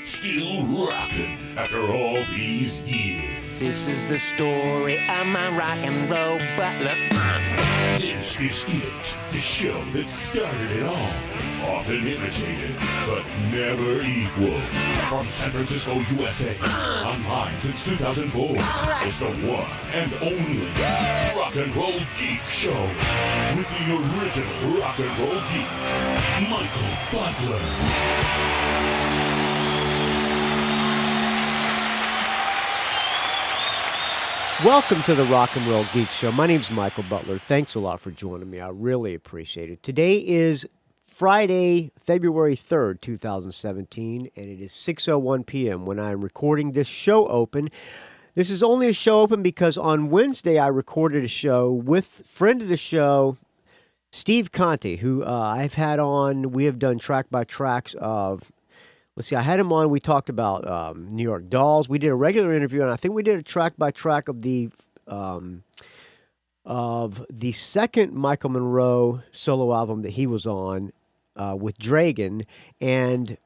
Still rocking after all these years. This is the story of my rock and roll butler. This is it, the show that started it all. Often imitated, but never equal. From San Francisco, USA. Online since 2004. It's the one and only Rock and Roll Geek Show. With the original Rock and Roll Geek, Michael Butler. Welcome to the Rock and Roll Geek Show. My name's Michael Butler. Thanks a lot for joining me. I really appreciate it. Today is Friday, February 3rd, 2017, and it is 6:01 p.m. when I'm recording this show open. This is only a show open because on Wednesday I recorded a show with friend of the show, Steve Conte, who I've had on. We have done track-by-tracks of... Let's see, I had him on. We talked about New York Dolls. We did a regular interview, and I think we did a track-by-track of the second Michael Monroe solo album that he was on with Dragon. And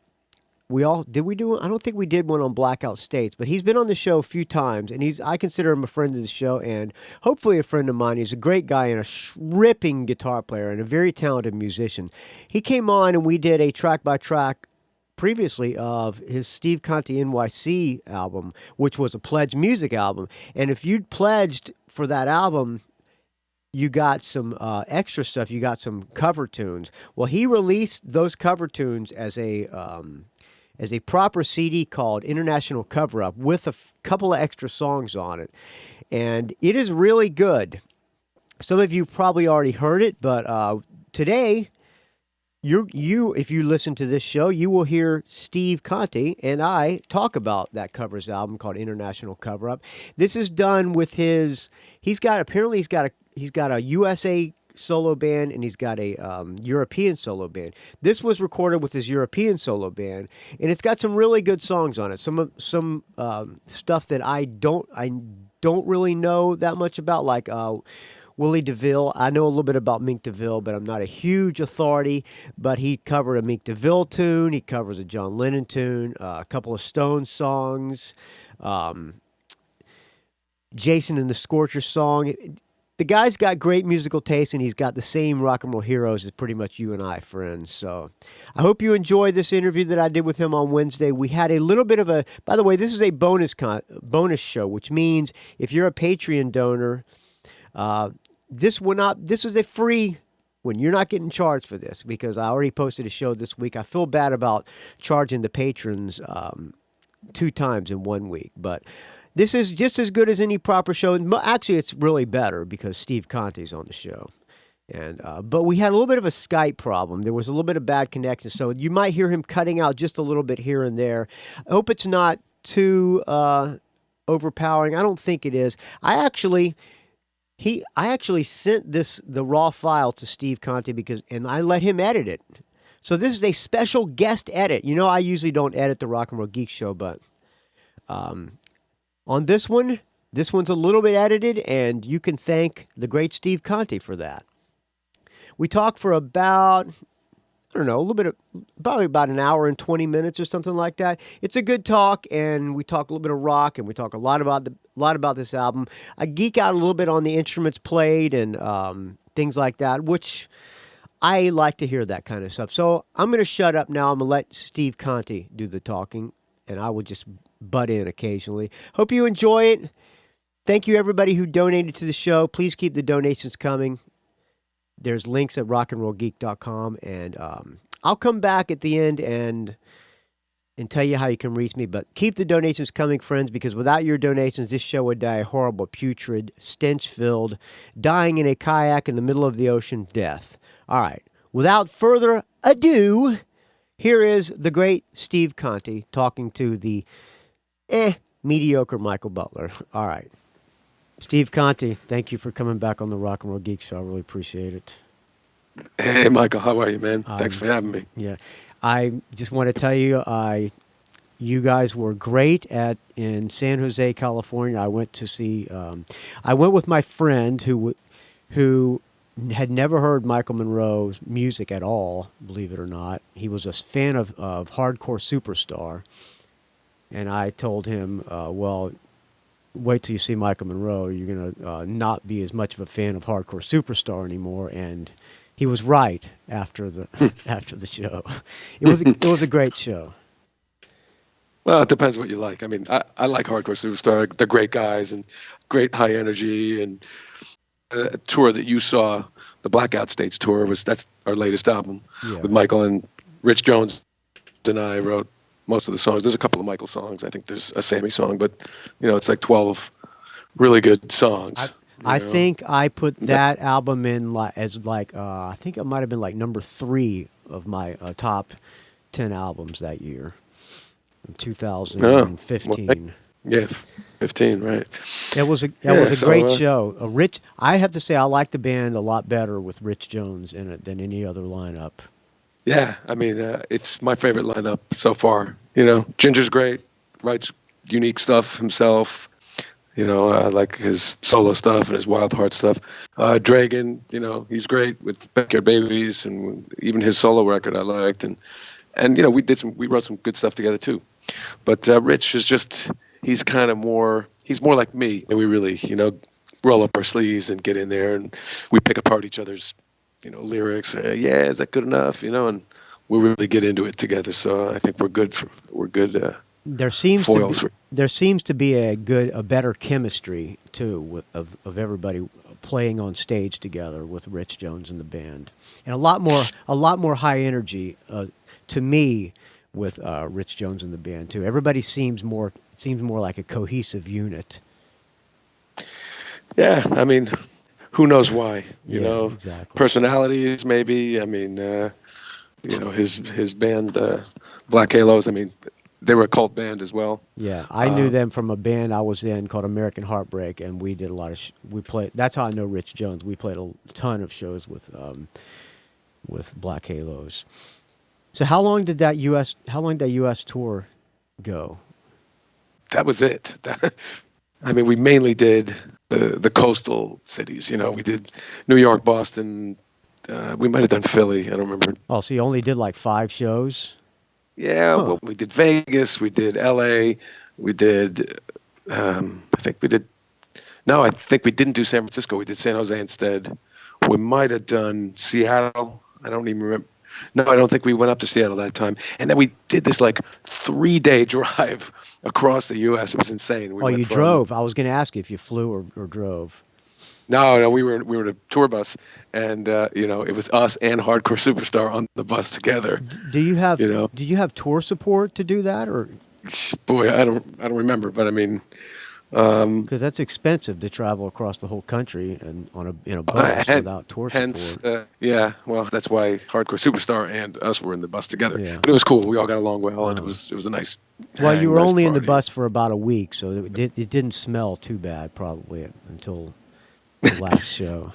I don't think we did one on Blackout States, but he's been on the show a few times, and I consider him a friend of the show and hopefully a friend of mine. He's a great guy and a ripping guitar player and a very talented musician. He came on, and we did a track-by-track previously of his Steve Conte NYC album, which was a pledged music album. And if you'd pledged for that album, you got some extra stuff. You got some cover tunes. Well, he released those cover tunes as a proper CD called International Cover Up with a couple of extra songs on it. And it is really good. Some of you probably already heard it, but today... if you listen to this show, you will hear Steve Conte and I talk about that covers album called International Cover Up. This is done with he's got a USA solo band and he's got a European solo band. This was recorded with his European solo band, and it's got some really good songs on it. Some stuff that I don't really know that much about, like Willie DeVille. I know a little bit about Mink DeVille, but I'm not a huge authority. But he covered a Mink DeVille tune. He covers a John Lennon tune, a couple of Stones songs, Jason and the Scorcher song. The guy's got great musical taste, and he's got the same rock and roll heroes as pretty much you and I, friends. So I hope you enjoyed this interview that I did with him on Wednesday. We had a little bit of a... By the way, this is a bonus show, which means if you're a Patreon donor... This is a free one. You're not getting charged for this because I already posted a show this week. I feel bad about charging the patrons 2 times in 1 week, but this is just as good as any proper show. Actually, it's really better because Steve Conte's on the show. And but we had a little bit of a Skype problem. There was a little bit of bad connection, so you might hear him cutting out just a little bit here and there. I hope it's not too overpowering. I don't think it is. I actually sent the raw file to Steve Conte and I let him edit it. So this is a special guest edit. You know, I usually don't edit the Rock and Roll Geek Show, but on this one's a little bit edited, and you can thank the great Steve Conte for that. We talked for about... I don't know, probably about an hour and 20 minutes or something like that. It's a good talk, and we talk a little bit of rock, and we talk a lot about this album. I geek out a little bit on the instruments played and things like that, which I like to hear that kind of stuff. So I'm going to shut up now. I'm going to let Steve Conte do the talking, and I will just butt in occasionally. Hope you enjoy it. Thank you, everybody who donated to the show. Please keep the donations coming. There's links at rockandrollgeek.com, and I'll come back at the end and tell you how you can reach me. But keep the donations coming, friends, because without your donations, this show would die a horrible, putrid, stench-filled, dying in a kayak in the middle of the ocean death. All right. Without further ado, here is the great Steve Conte talking to the mediocre Michael Butler. All right. Steve Conte, thank you for coming back on the Rock and Roll Geek Show. I really appreciate it. Hey, Michael, how are you, man? Thanks for having me. Yeah, I just want to tell you, you guys were great in San Jose, California. I went to see. I went with my friend who had never heard Michael Monroe's music at all. Believe it or not, he was a fan of Hardcore Superstar, And I told him, well, wait till you see Michael Monroe. You're going to not be as much of a fan of Hardcore Superstar anymore. And he was right after the after the show. It was a great show. Well, it depends what you like. I mean, I like Hardcore Superstar. They're great guys and great high energy. And a tour that you saw, the Blackout States tour, that's our latest album with Michael, and Rich Jones and I wrote most of the songs. There's a couple of Michael songs. I think there's a Sammy song, but it's like 12 really good songs. I think I put that album in as I think it might have been like number 3 of my top 10 albums that year. 2015. Yeah, 15, right. It was a great show. I have to say I like the band a lot better with Rich Jones in it than any other lineup. Yeah, I mean, it's my favorite lineup so far. Ginger's great, writes unique stuff himself. I like his solo stuff and his Wild Heart stuff. Dragon, he's great with Backyard Babies, and even his solo record I liked. And we wrote some good stuff together too. But Rich is he's more like me. And we really, roll up our sleeves and get in there, and we pick apart each other's, lyrics. Is that good enough? And we really get into it together. So I think we're good. There seems to be a better chemistry too of everybody playing on stage together with Rich Jones and the band, and a lot more high energy to me with Rich Jones and the band too. Everybody seems more like a cohesive unit. Yeah, I mean, who knows why? Exactly. Personalities maybe. I mean, his band, Black Halos. I mean, they were a cult band as well. Yeah, I knew them from a band I was in called American Heartbreak, and we did a lot of we played. That's how I know Rich Jones. We played a ton of shows with Black Halos. So how long did that U.S. tour go? That was it. I mean, we mainly did the coastal cities. We did New York, Boston. We might have done Philly. I don't remember. Oh, so you only did like 5 shows? Yeah, well, we did Vegas, we did LA, we did, I think we didn't do San Francisco. We did San Jose instead. We might have done Seattle. I don't even remember. No, I don't think we went up to Seattle that time. And then we did this 3-day drive across the U.S. It was insane. You drove. I was going to ask you if you flew or drove. No, we were in a tour bus, and it was us and Hardcore Superstar on the bus together. Do you have tour support to do that, or? Boy, I don't remember, but I mean, because that's expensive to travel across the whole country and in a bus without tour support. Yeah, well, that's why Hardcore Superstar and us were in the bus together. Yeah. But it was cool. We all got along well, and it was a nice. Well, you were only in the bus for about a week, so it didn't smell too bad probably until the last show.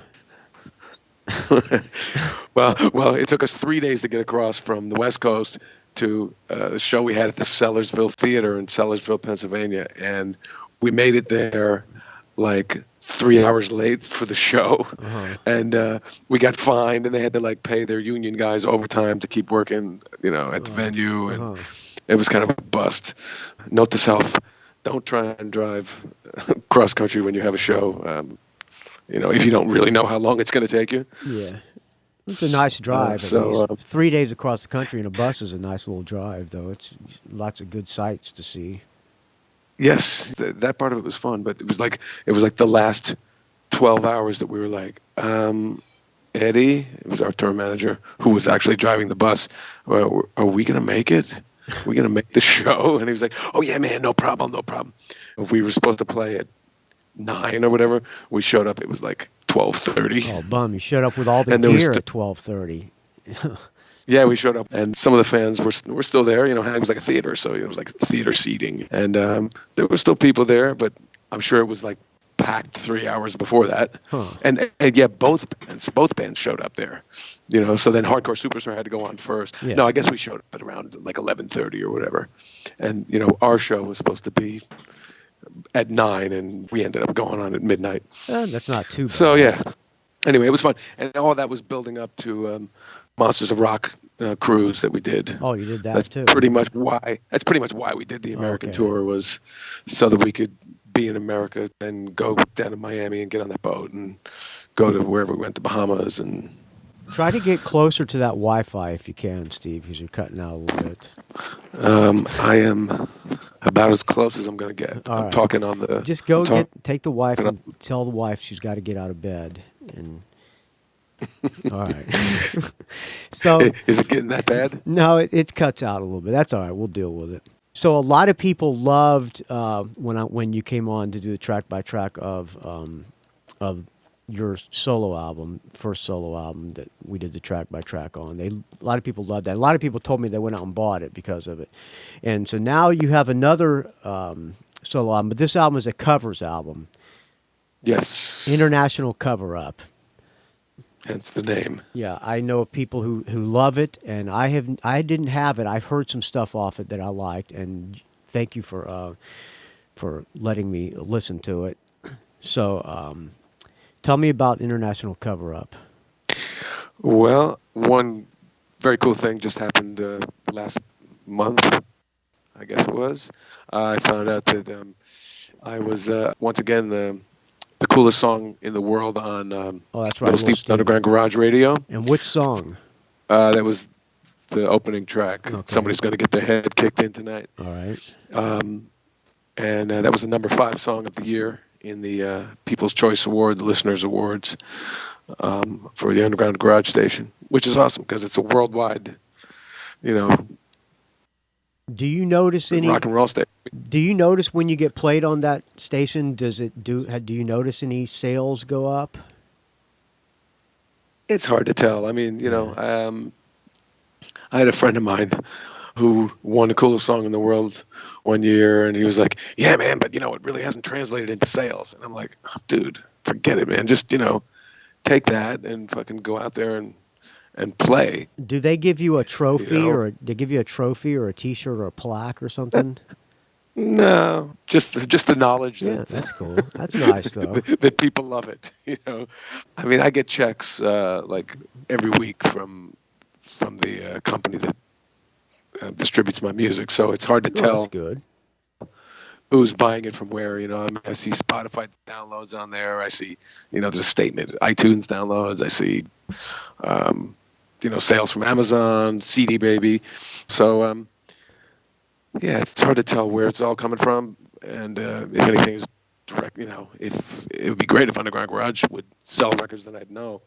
Well, it took us 3 days to get across from the West Coast to the show we had at the Sellersville Theater in Sellersville, Pennsylvania, and we made it there 3 hours late for the show, and we got fined, and they had to pay their union guys overtime to keep working, at the venue, and it was kind of a bust. Note to self: don't try and drive cross country when you have a show. If you don't really know how long it's going to take you. Yeah. It's a nice drive. 3 days across the country in a bus is a nice little drive, though. It's lots of good sights to see. Yes, that part of it was fun, but it was like the last 12 hours that we were like, Eddie, it was our tour manager, who was actually driving the bus. Well, are we going to make it? Are we going to make the show? And he was like, oh, yeah, man, no problem. We were supposed to play at 9 or whatever. We showed up. It was 12:30. Oh, bum! You showed up with all the gear at 12:30. Yeah, we showed up, and some of the fans were still there. It was like a theater, so it was like theater seating, and there were still people there, but I'm sure it was packed 3 hours before that. Huh. And yeah, both bands showed up there. So then Hardcore Superstar had to go on first. Yes. No, I guess we showed up at around 11:30 or whatever, and our show was supposed to be at 9, and we ended up going on at midnight. That's not too bad. So yeah. Anyway, it was fun, and all that was building up to Monsters of Rock cruise that we did. Oh, you did that That's too. pretty much why. That's pretty much why we did the American Okay. tour, was so that we could be in America and go down to Miami and get on that boat and go to wherever we went, the Bahamas. And Try to get closer to that Wi-Fi if you can, Steve, because you're cutting out a little bit. I am about as close as I'm going to get. All I'm right. talking on the. Just go I'm take the wife and tell the wife she's got to get out of bed. And all right. So is it getting that bad? no, it cuts out a little bit. That's all right. We'll deal with it. So a lot of people loved when you came on to do the track by track of your solo album, first solo album that we did the track by track on. A lot of people loved that. A lot of people told me they went out and bought it because of it. And so now you have another solo album, but this album is a covers album. Yes. International Cover Up. Hence the name. Yeah, I know of people who love it, and I didn't have it. I've heard some stuff off it that I liked, and thank you for letting me listen to it. So, tell me about International Cover Up. Well, one very cool thing just happened last month, I guess it was. I found out that I was once again the coolest song in the world on That's right, Steve's Underground Garage Radio. And which song? That was the opening track. Okay. Somebody's going to get their head kicked in tonight. All right. And that was the number 5 song of the year in the People's Choice Award, the Listeners Awards, for the Underground Garage Station, which is awesome because it's a worldwide, Do you notice any rock and roll station. Do you notice when you get played on that station? Do you notice any sales go up? It's hard to tell. I mean, I had a friend of mine who won the coolest song in the world one year, and he was like, "Yeah, man, but it really hasn't translated into sales." And I'm like, oh, "Dude, forget it, man. Just take that and fucking go out there and play." Do they give you a trophy or they give you a trophy or a T-shirt or a plaque or something? No, just the knowledge. Yeah, that's cool. That's nice though. that people love it. I mean, I get checks like every week from the company that distributes my music, so it's hard to tell. That's good. Who's buying it from where. I see Spotify downloads on there. I see there's a statement, iTunes downloads. I see sales from Amazon, CD Baby. So yeah, it's hard to tell where it's all coming from, and if anything is direct, if it would be great if Underground Garage would sell records, then I'd know.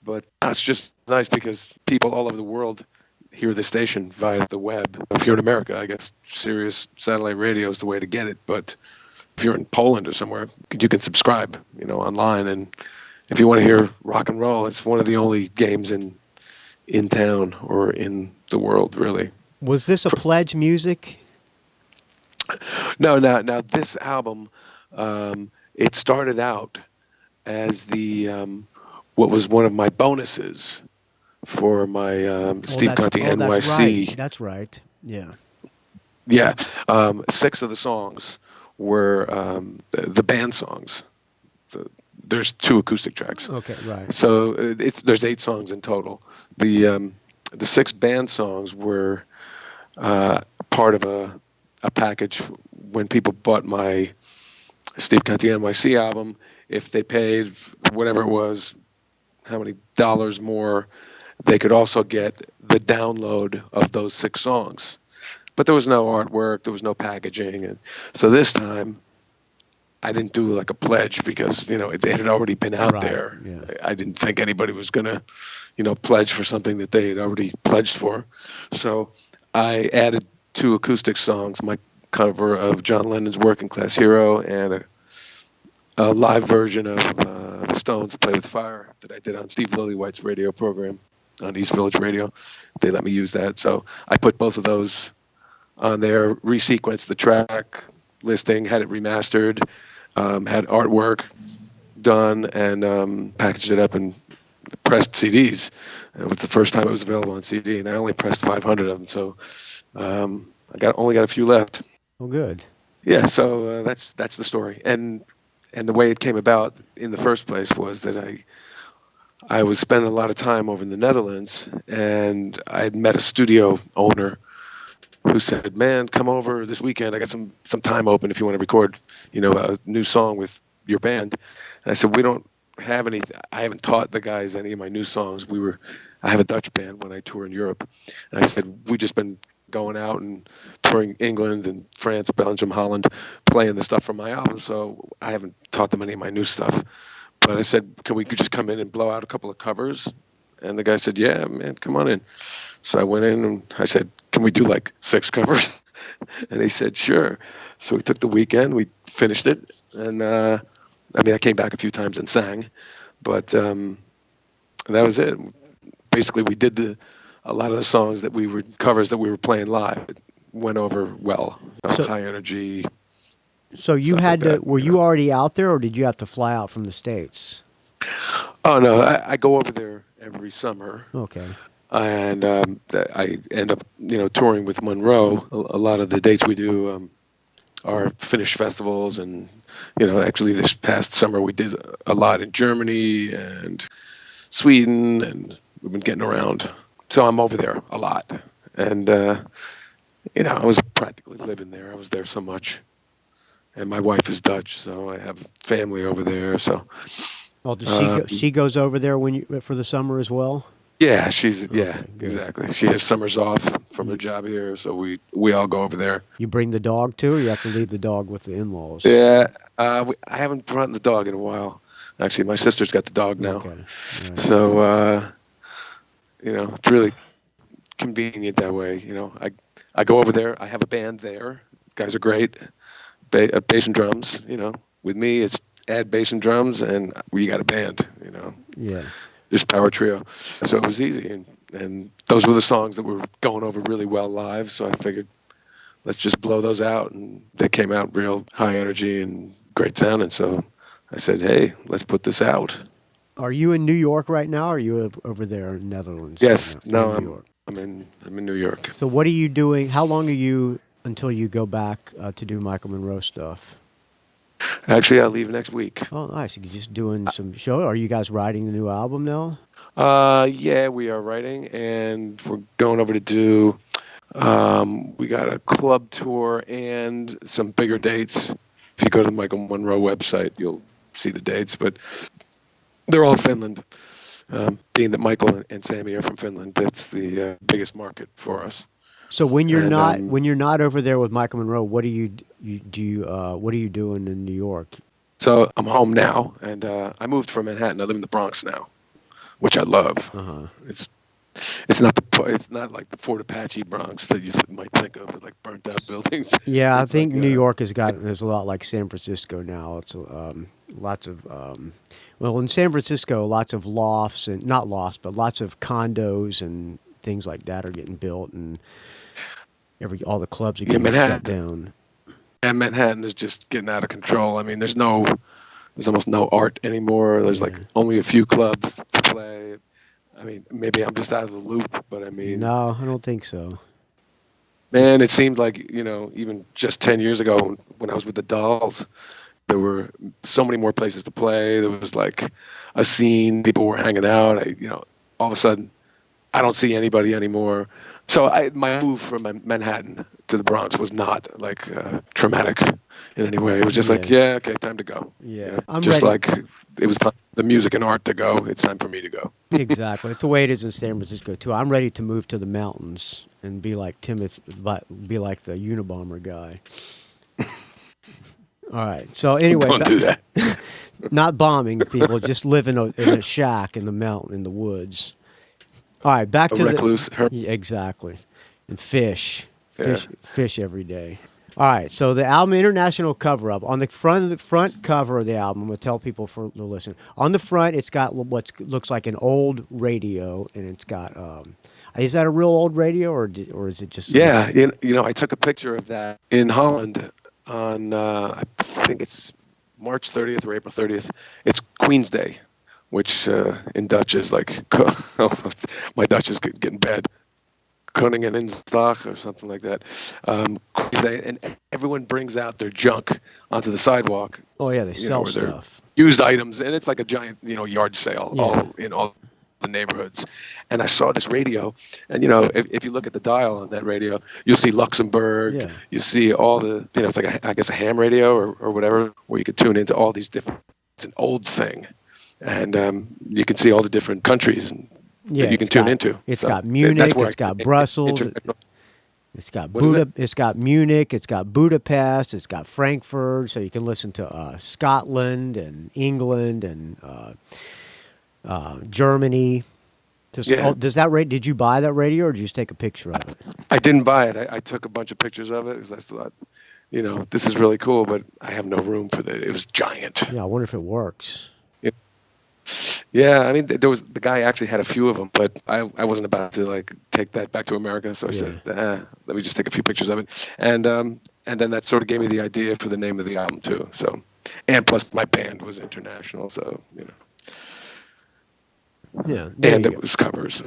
But it's just nice because people all over the world hear the station via the web. If you're in America, I guess Sirius satellite radio is the way to get it. But if you're in Poland or somewhere, you can subscribe, online. And if you want to hear rock and roll, it's one of the only games in town or in the world, really. Was this a pledge music? No. Now this album, it started out as the what was one of my bonuses for my Steve Conte NYC. That's right. Yeah. Yeah. 6 of the songs were the band songs. There's 2 acoustic tracks. Okay, right. So there's 8 songs in total. The 6 band songs were part of a package when people bought my Steve Conte NYC album. If they paid whatever it was, how many dollars more, they could also get the download of those 6 songs. But there was no artwork, there was no packaging. And so this time, I didn't do like a pledge because, it had already been out there. Yeah. I didn't think anybody was going to, pledge for something that they had already pledged for. So I added 2 acoustic songs, my cover of John Lennon's Working Class Hero and a live version of the Stones' Play with Fire that I did on Steve Lillywhite's radio program on East Village Radio. They let me use that. So I put both of those on there, resequenced the track listing, had it remastered, had artwork done, and packaged it up and pressed CDs. It was the first time it was available on CD, and I only pressed 500 of them. So I only got a few left. Oh, good. Yeah, so that's the story. And the way it came about in the first place was that I was spending a lot of time over in the Netherlands, and I had met a studio owner who said, "Man, come over this weekend. I got some time open if you want to record, a new song with your band." And I said, "We don't have any. I haven't taught the guys any of my new songs. I have a Dutch band when I tour in Europe." And I said, "We just been going out and touring England and France, Belgium, Holland, playing the stuff from my album. So I haven't taught them any of my new stuff." But I said, "Can we just come in and blow out a couple of covers?" And the guy said, "Yeah, man, come on in." So I went in and I said, "Can we do like 6 covers?" And he said, "Sure." So we took the weekend, we finished it. And I came back a few times and sang, but that was it. Basically, we did a lot of the songs covers that we were playing live. It went over well. High energy. So you had to, were you already out there, or did you have to fly out from the States? Oh, no, I go over there every summer. Okay. And I end up, touring with Monroe. A lot of the dates we do are Finnish festivals. And, actually this past summer we did a lot in Germany and Sweden, and we've been getting around. So I'm over there a lot. And, I was practically living there. I was there so much. And my wife is Dutch, so I have family over there. So, well, she goes over there for the summer as well? Yeah, Okay, exactly. She has summers off from her job here, so we all go over there. You bring the dog too, or you have to leave the dog with the in-laws? Yeah, I haven't brought the dog in a while. Actually, my sister's got the dog now. Okay. Right. So, it's really convenient that way. I go over there. I have a band there. Guys are great. Bass and drums. With me, it's add bass and drums, and we got a band. Yeah. Just power trio. So it was easy, and those were the songs that were going over really well live. So I figured, let's just blow those out, and they came out real high energy and great sounding. So I said, hey, let's put this out. Are you in New York right now, or are you over there in Netherlands? Yes. No, I'm in New York. So what are you doing? How long are you until you go back to do Michael Monroe stuff? Actually, I leave next week. Oh, nice. You're just doing some show. Are you guys writing the new album now? Yeah, we are writing, and we're going over to do, we got a club tour and some bigger dates. If you go to the Michael Monroe website, you'll see the dates, but they're all Finland. Being that Michael and Sammy are from Finland, that's the biggest market for us. So when you're not over there with Michael Monroe, what do you what are you doing in New York? So I'm home now, and I moved from Manhattan. I live in the Bronx now, which I love. Uh-huh. It's not like the Fort Apache Bronx that you might think of, with like burnt out buildings. Yeah, I think New York there's a lot like San Francisco now. It's lots of well, in San Francisco, lots of lofts, and not lofts, but lots of condos and things like that are getting built, and all the clubs are getting shut down. And Manhattan is just getting out of control. I mean, there's almost no art anymore. There's like only a few clubs to play. I mean, maybe I'm just out of the loop, but I mean, no, I don't think so. Man, it seemed like, even just 10 years ago when I was with the Dolls, there were so many more places to play. There was like a scene, people were hanging out. All of a sudden, I don't see anybody anymore. So my move from Manhattan to the Bronx was not like traumatic in any way. It was just like, okay, time to go. Yeah, I'm just ready. like it was time the music and art to go. It's time for me to go. Exactly. It's the way it is in San Francisco too. I'm ready to move to the mountains and be like be like the Unabomber guy. All right. So anyway, Don't do that. Not bombing people, just live in a shack in the mountain, in the woods. All right, back to recluse. Yeah, exactly, and fish every day. All right, so the album International Cover Up on the front cover of the album. I'm gonna tell people to listen. On the front, it's got what looks like an old radio, and it's got. Is that a real old radio, or is it just? Yeah, I took a picture of that in Holland on I think it's March 30th or April 30th. It's Queen's Day, which in Dutch is like, my Dutch is getting bad, Koninginnedag or something like that. Queen's Day, and everyone brings out their junk onto the sidewalk. Oh yeah, they sell or their stuff. used items, and it's like a giant, yard sale Yeah. all in all the neighborhoods. And I saw this radio, and if you look at the dial on that radio, you'll see Luxembourg. Yeah. You see all the, it's like I guess a ham radio or whatever, where you could tune into all these different. It's an old thing, and you can see all the different countries that you can tune into. It's So got Munich. that's where It's got Brussels. It's got It's got Munich. It's got Budapest. It's got Frankfurt. So you can listen to Scotland and England and Germany. Does that Did you buy that radio, or did you just take a picture of it? I didn't buy it. I took a bunch of pictures of it because I thought, this is really cool, but I have no room for that. It was giant. Yeah, I wonder if it works. Yeah, I mean, the guy actually had a few of them, but I wasn't about to take that back to America, so I said, let me just take a few pictures of it, and then that sort of gave me the idea for the name of the album too. So, and plus my band was international, so Yeah, and it was covers.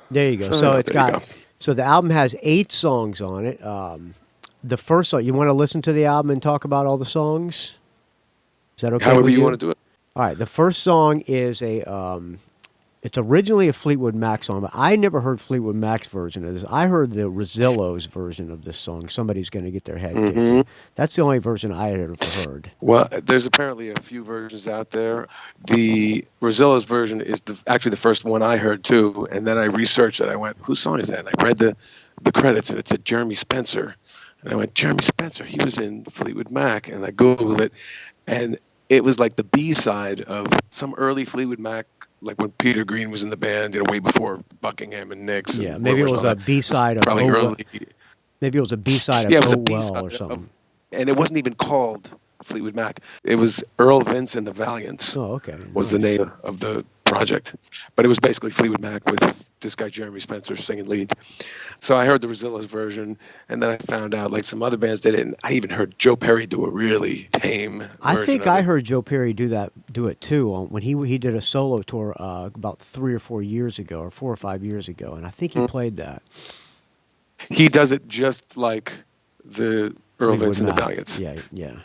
There you go. So it's got. So the album has 8 songs on it. The first song, you want to listen to the album and talk about all the songs? Is that okay? However with you want to do it. All right. The first song is it's originally a Fleetwood Mac song, but I never heard Fleetwood Mac's version of this. I heard the Rosillo's version of this song. Somebody's going to get their head kicked in. That's the only version I had ever heard. Well, there's apparently a few versions out there. The Rosillo's version is actually the first one I heard too, and then I researched it. I went, whose song is that? And I read the credits, and it said Jeremy Spencer. And I went, Jeremy Spencer, he was in Fleetwood Mac. And I Googled it, and it was like the B-side of some early Fleetwood Mac, like when Peter Green was in the band, way before Buckingham and Nicks. Yeah, maybe it was a B-side of probably early. Maybe it was a B-side of it was Oh a Well B-side or something. And it wasn't even called Fleetwood Mac. It was Earl Vince and the Valiants. Oh, okay. Was the name of the project. But it was basically Fleetwood Mac with this guy Jeremy Spencer singing lead. So I heard the Rosillo's version, and then I found out some other bands did it, and I even heard Joe Perry do a really tame I version think of I it. heard Joe Perry do it too when he did a solo tour about 3 or 4 years ago, or 4 or 5 years ago, and I think he played that. He does it just like the Earl Fleetwood Vince and the Mac. Valiants. Yeah.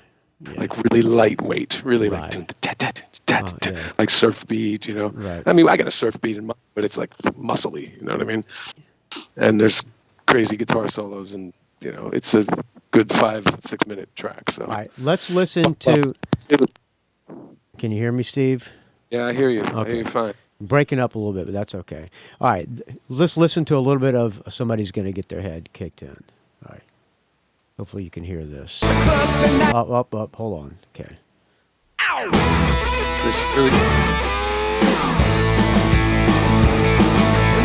Like really lightweight, really Right. like doing yeah. like surf beat, Right. I mean, I got a surf beat in mind, but it's like muscly, you know what I mean? And there's crazy guitar solos, and it's a good 5-6 minute track. So All right, let's listen to. Can you hear me, Steve? Yeah, I hear you. I Okay. hear you fine. Breaking up a little bit, but that's okay. All right, let's listen to a little bit of Somebody's Gonna Get Their Head Kicked In. All right. Hopefully you can hear this. Up, hold on. Okay. This really.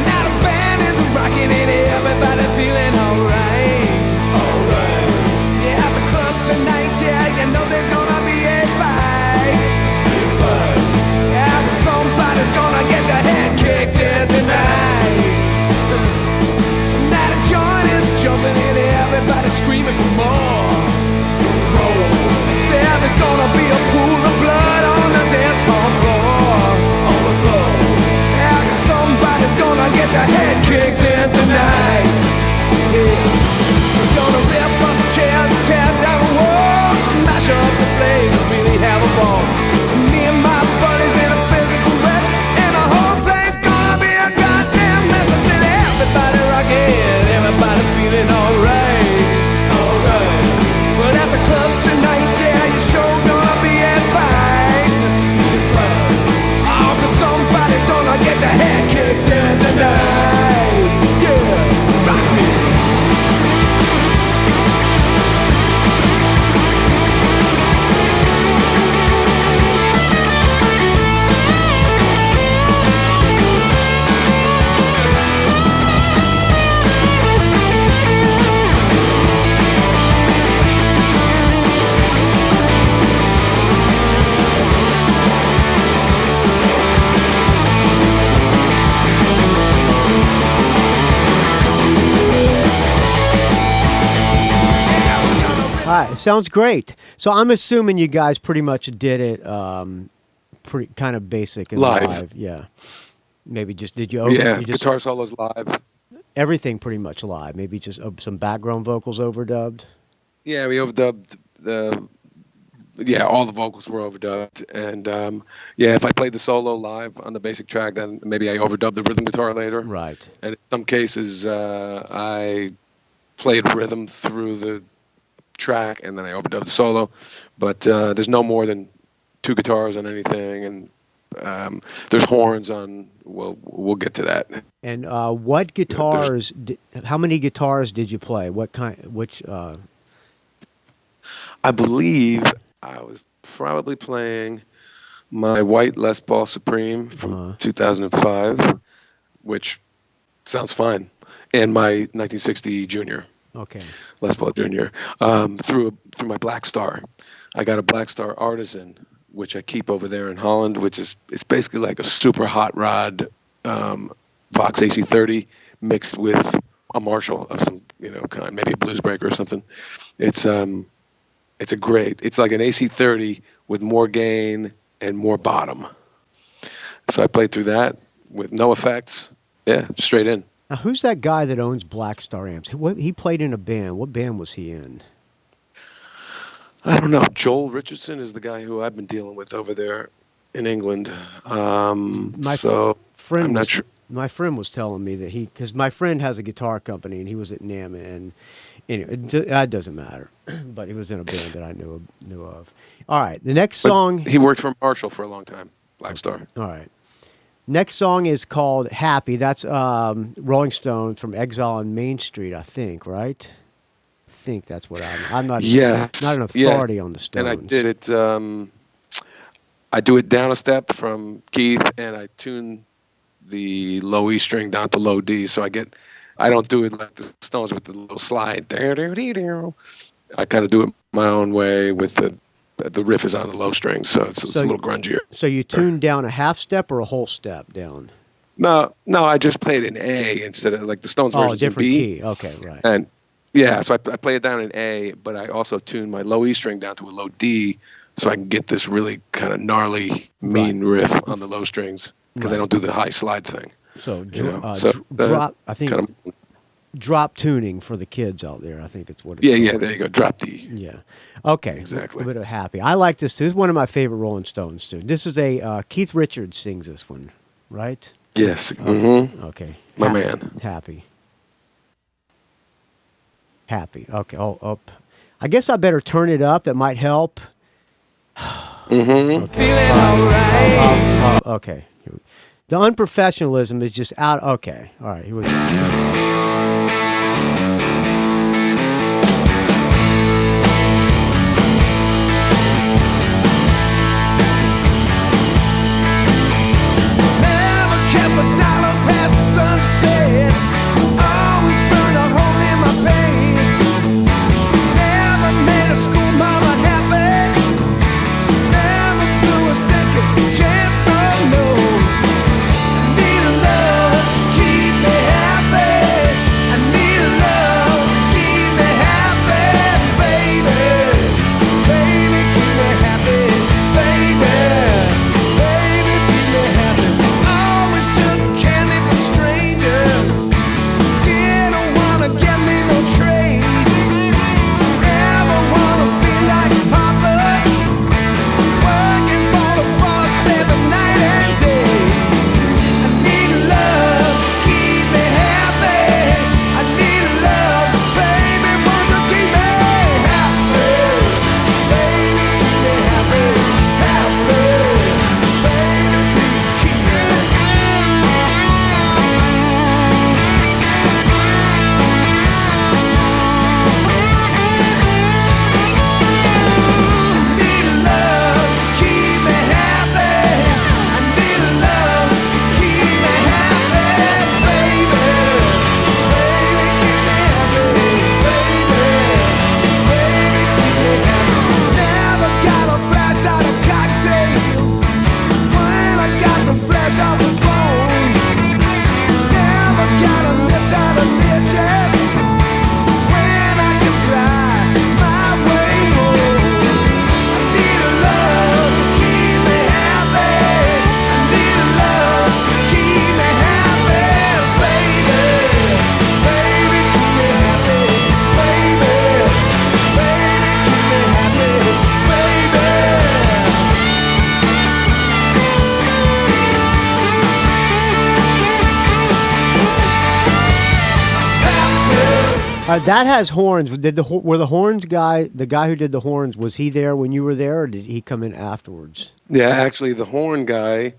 Now the band is rocking and everybody feeling alright. Alright. Yeah, at the club tonight, there's gonna be a fight. Yeah, but somebody's gonna get their head kicked in tonight. Now the joint is jumping and everybody's screaming for more. Yeah, there's gonna be a pool of blood on the dance hall floor. On the floor. Yeah, somebody's gonna get their head kicked in tonight. Yeah. We're gonna rip up the chairs and tear down the walls, smash up the place and really have a ball. Me and my buddies in a physical wreck, and the whole place gonna be a goddamn mess. I said everybody rocking, everybody feeling alright. Alright. But at the club tonight, you're sure gonna be a fight. Oh, 'cause somebody's gonna get their head kicked in tonight. Yeah, rock me. All right, sounds great. So I'm assuming you guys pretty much did it pretty kind of basic and Live. Yeah. Maybe just did you Yeah, you just guitar solos live. everything pretty much live. Maybe just some background vocals overdubbed. Yeah, we overdubbed all the vocals were overdubbed, and if I played the solo live on the basic track, then maybe I overdubbed the rhythm guitar later. Right. And in some cases, I played rhythm through the track, and then I overdubbed the solo. But there's no more than 2 guitars on anything, and there's horns on. Well, we'll get to that. And what guitars? How many guitars did you play? What kind? Which? I believe I was probably playing my white Les Paul Supreme from 2005, which sounds fine, and my 1960 Junior. Okay. Les Paul Junior. Through my Black Star, I got a Black Star Artisan, which I keep over there in Holland, which is it's basically like a super hot rod Vox AC30 mixed with a Marshall of some kind, maybe a blues breaker or something. It's like an AC30 with more gain and more bottom. So I played through that with no effects. Yeah, straight in. Now, who's that guy that owns Black Star amps? He played in a band. What band was he in? I don't know. Jon Richardson is the guy who I've been dealing with over there in England. I'm not sure. My friend was telling me that because my friend has a guitar company and he was at NAMM, and anyway, that doesn't matter. But he was in a band that I knew of. All right, the next song. He worked for Marshall for a long time. Black Star. All right. Next song is called Happy. That's Rolling Stone from Exile on Main Street, I think, right? I think that's what I'm not an authority on the Stones. And I did it, I do it down a step from Keith, and I tune the low E string down to low D, so I don't do it like the Stones with the little slide. I kind of do it my own way with the riff is on the low strings, so it's a little grungier. So you tune down a half step or a whole step down? No, I just played in A instead of like the Stones version. Oh, different in B. key. Okay, right. And so I play it down in A, but I also tune my low E string down to a low D, so I can get this really kind of gnarly, mean riff on the low strings because I don't do the high slide thing. So, drop. I think kind of, drop tuning for the kids out there. I think it's what it's called. Yeah, there you go. Drop D. Yeah. Okay. Exactly. A bit of Happy. I like this. This is one of my favorite Rolling Stones too. This is a Keith Richards sings this one, right? Yes. Okay. Mm-hmm. Okay. My man. Happy. Okay. Oh, up. I guess I better turn it up. That might help. Mm-hmm. Okay. Feeling all right. Okay. The unprofessionalism is just out. Okay. All right. Here we go. Keep me happy. That has horns. Were the horns guy, the guy who did the horns, was he there when you were there, or did he come in afterwards? Yeah, actually, the horn guy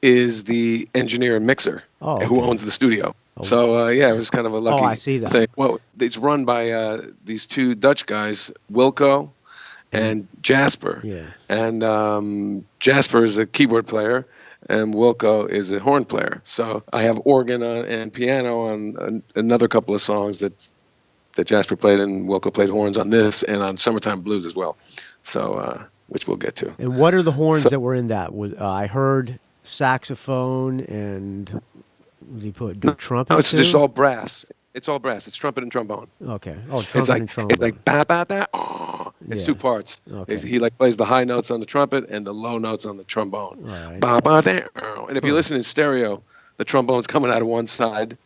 is the engineer and mixer who owns the studio. So, yeah, it was kind of a lucky I see that. thing. Well, it's run by these two Dutch guys, Wilco and Jasper. Yeah. And Jasper is a keyboard player, and Wilco is a horn player. So I have organ and piano on another couple of songs that Jasper played, and Wilco played horns on this, and on Summertime Blues as well. So, which we'll get to. And what are the horns that were in that? I heard saxophone and... Did he put trumpet? No, it's too? just all brass. It's all brass. It's trumpet and trombone. Okay. Oh, trumpet and trombone. It's like ba ba da. Oh, it's two parts. Okay. He plays the high notes on the trumpet and the low notes on the trombone. Right. Ba ba da. And if you listen in stereo, the trombone's coming out of one side,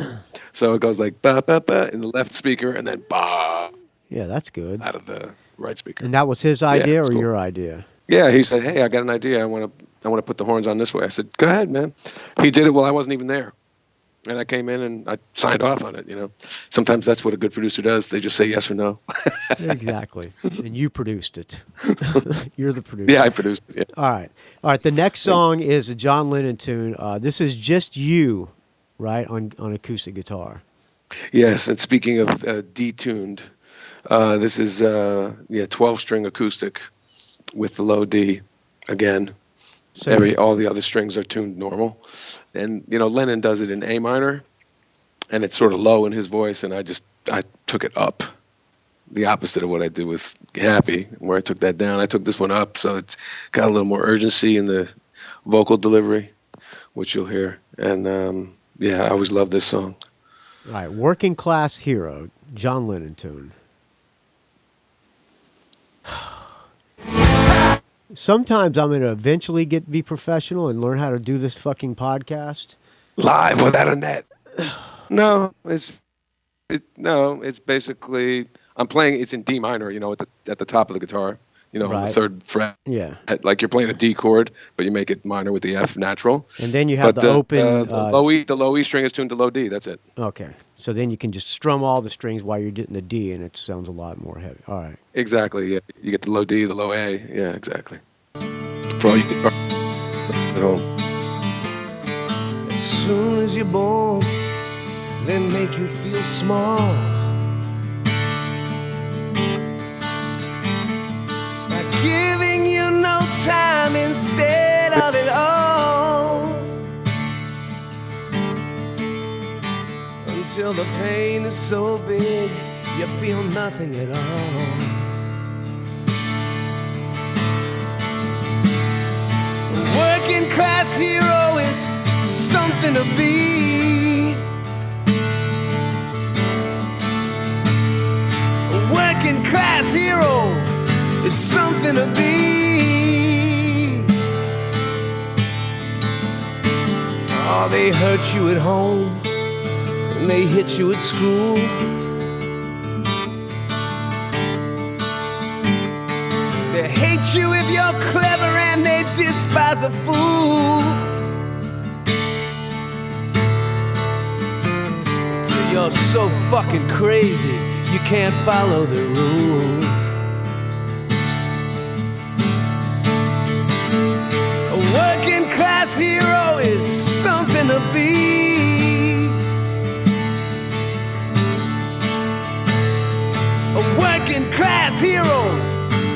so it goes like ba ba ba in the left speaker, and then ba. Yeah, that's good. Out of the right speaker. And that was his idea or cool. your idea? Yeah, he said, "Hey, I got an idea. I want to put the horns on this way." I said, "Go ahead, man." He did it while I wasn't even there. And I came in and I signed off on it, Sometimes that's what a good producer does. They just say yes or no. Exactly. And you produced it. You're the producer. Yeah, I produced it. Yeah. All right. The next song is a John Lennon tune. This is Just You, right, on acoustic guitar. Yes, and speaking of detuned, this is 12-string acoustic with the low D again. So all the other strings are tuned normal. And, Lennon does it in A minor, and it's sort of low in his voice, and I took it up, the opposite of what I did with Happy, where I took that down. I took this one up, so it's got a little more urgency in the vocal delivery, which you'll hear. And, I always loved this song. All right, Working Class Hero, John Lennon tune. Sometimes I'm going to eventually be professional and learn how to do this fucking podcast. Live without a net. No, it's basically, I'm playing, it's in D minor, at the top of the guitar, on the third fret. Yeah. Like you're playing a D chord, but you make it minor with the F natural. And then you have the open... the low E string is tuned to low D, that's it. Okay. So then you can just strum all the strings while you're getting the D, and it sounds a lot more heavy. All right. Exactly, yeah. You get the low D, the low A. Yeah, exactly. For all you can at home. As soon as you're born, they make you feel small. By giving you no time instead of it all. Until the pain is so big, you feel nothing at all. A working class hero is something to be. A working class hero is something to be. Oh, they hurt you at home and they hit you at school. They hate you if you're clever and they despise a fool. Till you're so fucking crazy you can't follow the rules. A working class hero is something to be. A working class hero,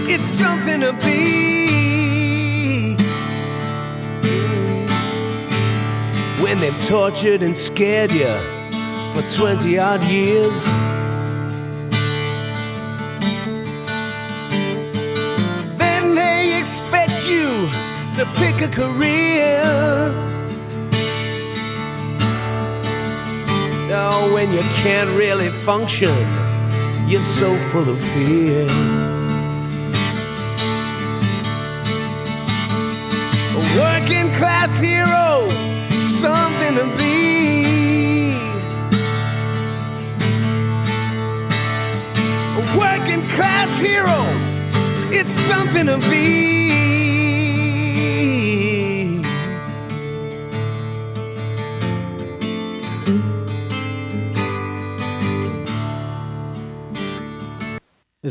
it's something to be. When they've tortured and scared you for 20 odd years, then they expect you to pick a career. Oh, when you can't really function, you're so full of fear. A working class hero, something to be. A working class hero, it's something to be.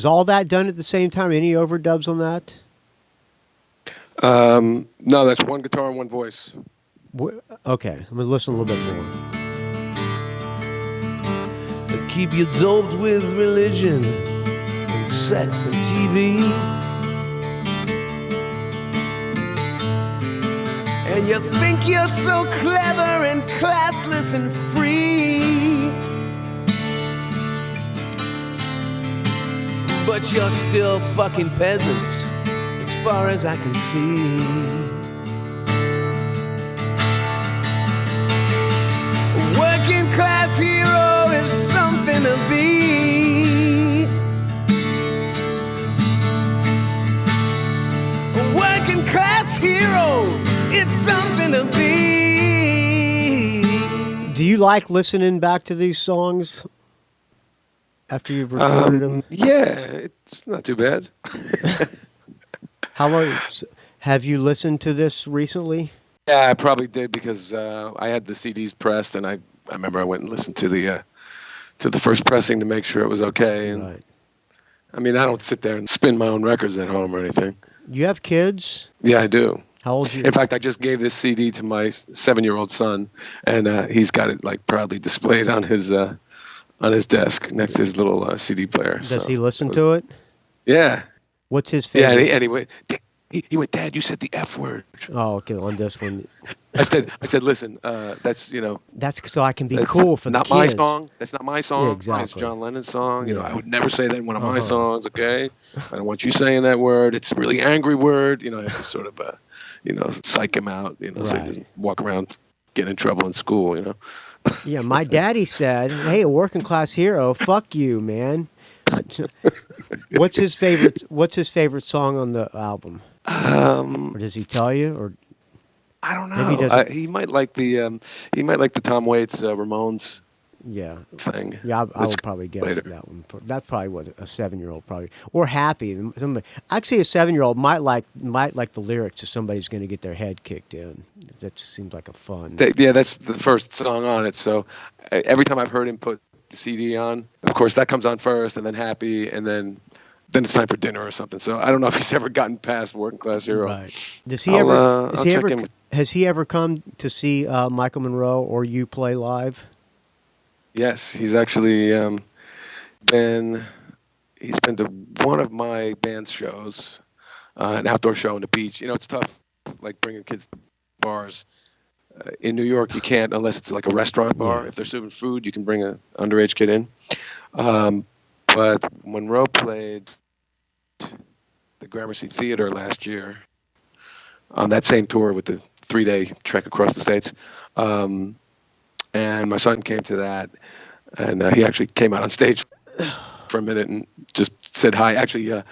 Is all that done at the same time? Any overdubs on that? No, that's one guitar and one voice. Okay, I'm going to listen a little bit more. They keep you doped with religion and sex and TV. And you think you're so clever and classless and free, but you're still fucking peasants as far as I can see. A working class hero is something to be. A working class hero, it's something to be. Do you like listening back to these songs after you've recorded them? Yeah, it's not too bad. How long have you listened to this recently? Yeah, I probably did because I had the CDs pressed, and I remember I went and listened to the first pressing to make sure it was okay. And Right. I mean, I don't sit there and spin my own records at home or anything. You have kids? Yeah, I do. How old are you? In fact, I just gave this CD to my 7-year-old son, and he's got it like proudly displayed on his desk next to his little CD player. Does he listen to it? Yeah. What's his favorite? Yeah, and anyway, he went, Dad, you said the F word. Oh, okay, on this one. I said, listen, that's, That's so I can be that's cool for the not kids. my song. That's not my song. Yeah, exactly. It's John Lennon's song. Yeah. I would never say that in one of my songs, okay? I don't want you saying that word. It's a really angry word. I have to sort of, psych him out, so he Right. doesn't walk around getting in trouble in school, Yeah, my daddy said, "Hey, a working class hero, fuck you, man." What's his favorite song on the album? Or does he tell you? Or I don't Maybe he know. doesn't- He might like the Tom Waits Ramones yeah, thing. yeah, I That's would probably guess later. that one. That's probably what a 7-year-old probably, or Happy. Actually, a 7-year-old might like the lyrics if somebody's going to get their head kicked in. That seems like a fun. Yeah, that's the first song on it. So every time I've heard him put the CD on, of course that comes on first, and then Happy, and then it's time for dinner or something. So I don't know if he's ever gotten past Working Class Hero. Right. Does he I'll, ever? I'll check in with- Has he ever come to see Michael Monroe or you play live? Yes, he's actually been to one of my band's shows, an outdoor show on the beach. It's tough, like bringing kids to bars. In New York, you can't unless it's like a restaurant bar. Yeah. If they're serving food, you can bring an underage kid in. But Monroe played the Gramercy Theater last year on that same tour with the 3-day trek across the states. And my son came to that, and he actually came out on stage for a minute and just said hi. Actually,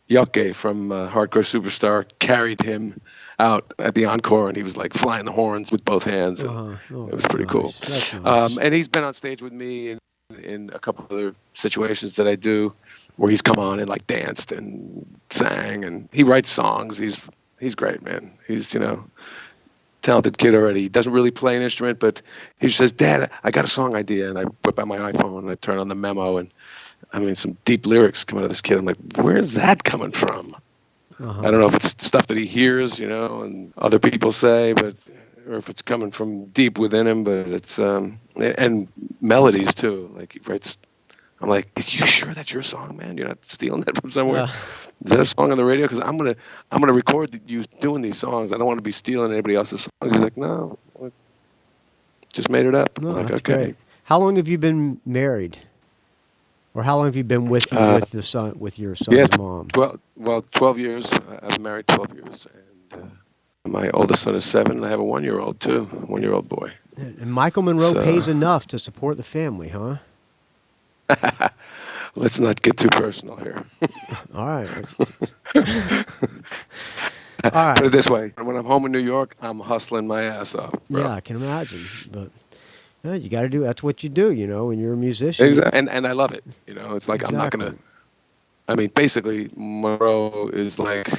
Yukke from Hardcore Superstar carried him out at the encore, and he was like flying the horns with both hands. And it was pretty cool. That's nice. And he's been on stage with me in a couple other situations that I do, where he's come on and like danced and sang, and he writes songs. He's great, man. He's talented kid already. He doesn't really play an instrument, but he just says, Dad, I got a song idea. And I whip out my iPhone and I turn on the memo, and I mean, some deep lyrics come out of this kid. I'm like, where's that coming from? I don't know if it's stuff that he hears, and other people say, or if it's coming from deep within him, but it's, and melodies too. Like he writes, I'm like, is you sure that's your song, man? You're not stealing that from somewhere? Is that a song on the radio? Because I'm gonna record you doing these songs. I don't want to be stealing anybody else's songs. He's like, no, just made it up. No, I'm like, that's okay. great. How long have you been married? Or how long have you been with your son's mom? 12 years. I've been married 12 years. And my oldest son is 7, and I have a 1-year-old too, 1-year-old boy. And Michael Monroe pays enough to support the family, huh? Let's not get too personal here. All right. All right. Put it this way. When I'm home in New York, I'm hustling my ass off, bro. Yeah, I can imagine. But you got to do. That's what you do, when you're a musician. Exactly. And I love it. It's like Exactly. I'm not going to. I mean, basically, Monroe is like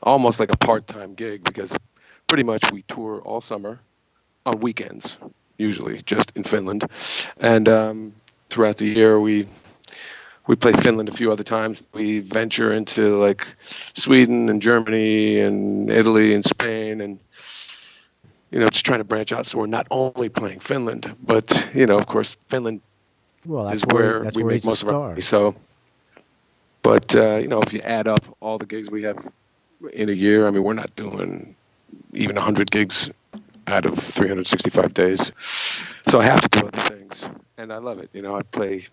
almost like a part-time gig because pretty much we tour all summer on weekends, usually just in Finland. And throughout the year, we We play Finland a few other times. We venture into like Sweden and Germany and Italy and Spain, and just trying to branch out. So we're not only playing Finland, but of course, Finland is where we make most of our money. So, but if you add up all the gigs we have in a year, I mean, we're not doing even 100 gigs out of 365 days. So I have to do other things, and I love it. I play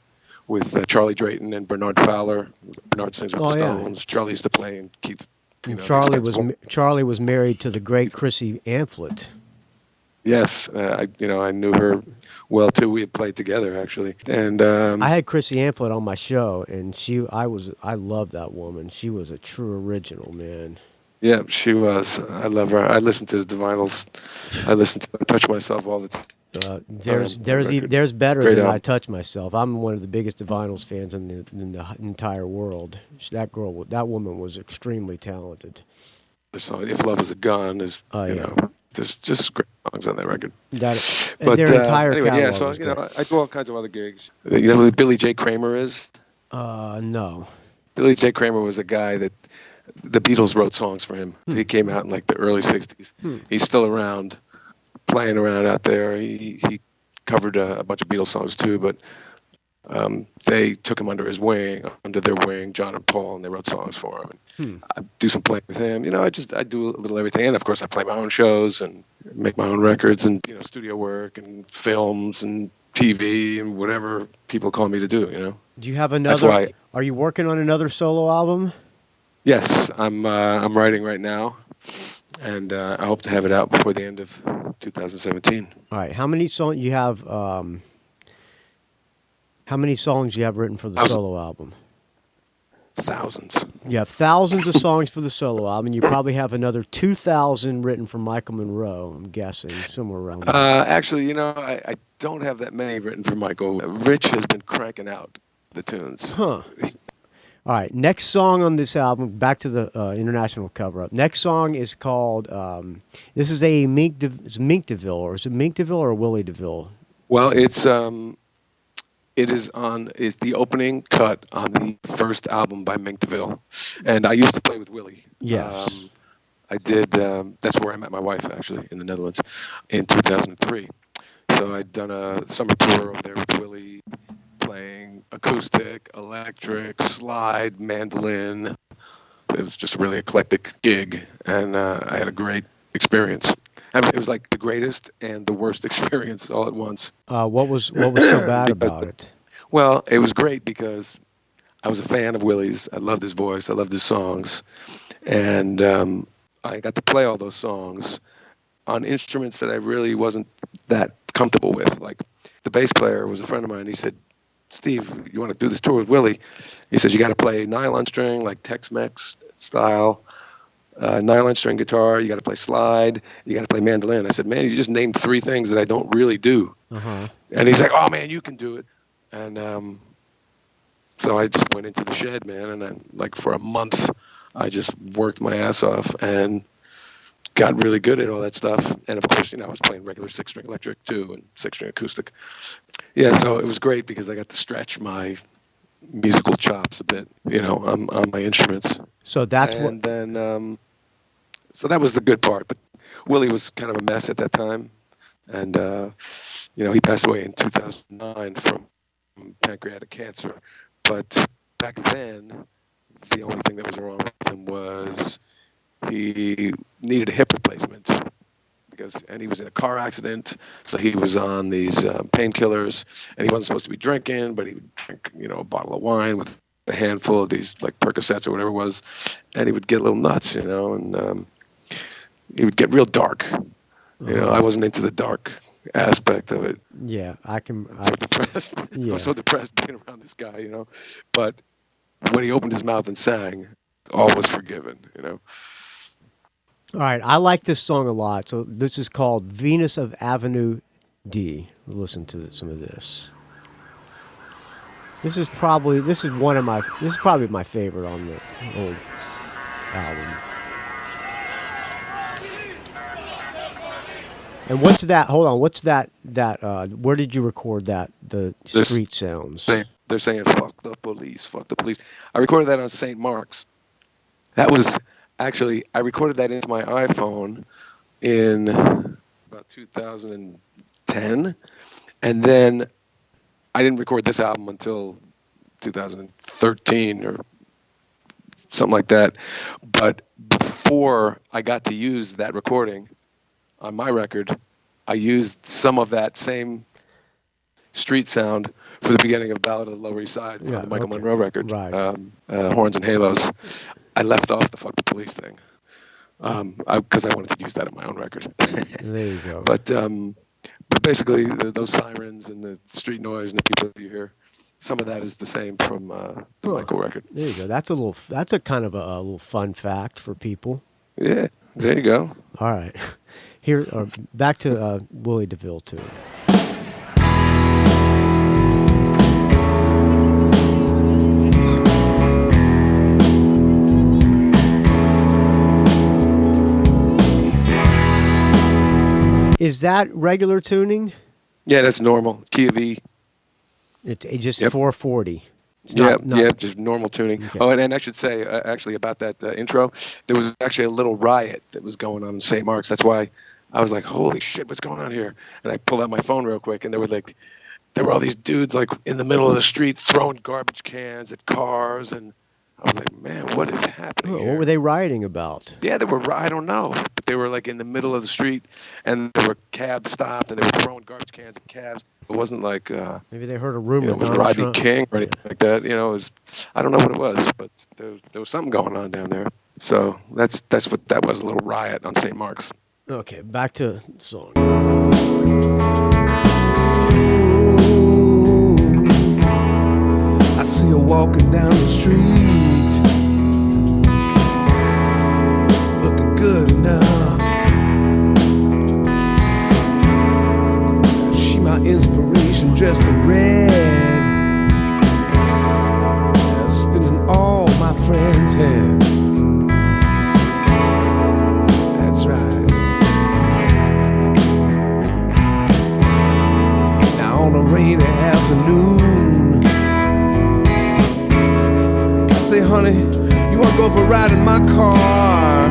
with Charlie Drayton and Bernard Fowler. Bernard sings with the Stones. Yeah. Charlie used to play, and Keith. Charlie was married to the great Chrissy Amphlett. Yes, I knew her well too. We had played together actually, and I had Chrissy Amphlett on my show, and I loved that woman. She was a true original, man. Yeah, she was. I love her. I listen to the vinyls. I touch myself all the time. There's better than I Touch Myself. I'm one of the biggest Vinyls fans in the entire world. That woman was extremely talented. The song "If Love Is a Gun" is there's just great songs on that record. But their entire anyway, catalog. So I do all kinds of other gigs. You know who Billy J. Kramer is? No. Billy J. Kramer was a guy that the Beatles wrote songs for him. He came out in like the early '60s. He's still around, playing around out there. He covered a bunch of Beatles songs too, but they took him under their wing, John and Paul, and they wrote songs for him. And I do some playing with him. I do a little everything, and of course I play my own shows and make my own records and studio work and films and TV and whatever people call me to do. Do you have another? Are you working on another solo album? Yes, I'm writing right now, and I hope to have it out before the end of 2017. All right. How many songs you have? How many songs you have written for the solo album? Thousands. You have thousands of songs for the solo album. You probably have another 2,000 written from Michael Monroe, I'm guessing, somewhere around there. Actually, I don't have that many written for Michael. Rich has been cranking out the tunes. Huh. All right, next song on this album, back to the international cover-up. Next song is called, this is a Mink DeVille, or is it Mink DeVille or Willie DeVille? Well, it's the opening cut on the first album by Mink DeVille. And I used to play with Willie. Yes. I did, that's where I met my wife, actually, in the Netherlands, in 2003. So I'd done a summer tour over there with Willie, playing acoustic, electric, slide, mandolin. It was just a really eclectic gig, and I had a great experience. It was like the greatest and the worst experience all at once. What was so bad about it? Well, it was great because I was a fan of Willie's. I loved his voice. I loved his songs. And I got to play all those songs on instruments that I really wasn't that comfortable with. Like the bass player was a friend of mine. He said, "Steve, you want to do this tour with Willie?" He says, "You got to play nylon string, like Tex-Mex style, nylon string guitar. You got to play slide. You got to play mandolin." I said, "Man, you just named 3 things that I don't really do." Uh-huh. And he's like, "Oh, man, you can do it." And so I just went into the shed, man, and then, like, for a month, I just worked my ass off and got really good at all that stuff. And of course, I was playing regular 6-string electric too, and 6-string acoustic. Yeah, so it was great because I got to stretch my musical chops a bit, on my instruments. So that's and then, so that was the good part. But Willie was kind of a mess at that time, and he passed away in 2009 from pancreatic cancer. But back then, the only thing that was wrong with him was he needed a hip replacement and he was in a car accident, so he was on these painkillers, and he wasn't supposed to be drinking, but he would drink, a bottle of wine with a handful of these like Percocets or whatever it was, and he would get a little nuts, and he would get real dark. I wasn't into the dark aspect of it. Yeah, I'm so depressed. Yeah. I was so depressed being around this guy, But when he opened his mouth and sang, all was forgiven, All right, I like this song a lot. So this is called Venus of Avenue D. We'll listen to some of this. This is probably my favorite on the old album. And what's that? Hold on. What's that? Where did you record that? The street sounds. they're saying fuck the police. I recorded that on St. Mark's. That was actually, I recorded that into my iPhone in about 2010, and then I didn't record this album until 2013 or something like that. But before I got to use that recording on my record, I used some of that same street sound for the beginning of Ballad of the Lower East Side from the Michael Monroe record, right. Horns and Halos. I left off the fuck the police thing because I wanted to use that on my own record. There you go. But basically, those sirens and the street noise and the people you hear, some of that is the same from the Michael record. There you go. That's a kind of a little fun fact for people. Yeah, there you go. All right. Here, back to Willie DeVille too. Is that regular tuning? Yeah, that's normal. Key of E. It's just 440. It's just normal tuning. Okay. Oh, and I should say, actually, about that intro, there was actually a little riot that was going on in St. Mark's. That's why I was like, holy shit, what's going on here? And I pulled out my phone real quick, and there were all these dudes, like, in the middle of the street throwing garbage cans at cars, and I was like, man, what is happening here? What were they rioting about? Yeah, I don't know. But they were like in the middle of the street, and there were cabs stopped, and they were throwing garbage cans at cabs. It wasn't like maybe they heard a rumor. It was Rodney King or anything like that. It was, I don't know what it was, but there was something going on down there. So that's what that was, a little riot on St. Mark's. Okay, back to the song. I see her walking down the street, looking good enough. She my inspiration, dressed in red, spinning all my friends' heads. That's right. Now on a rainy afternoon, say, honey, you wanna go for a ride in my car?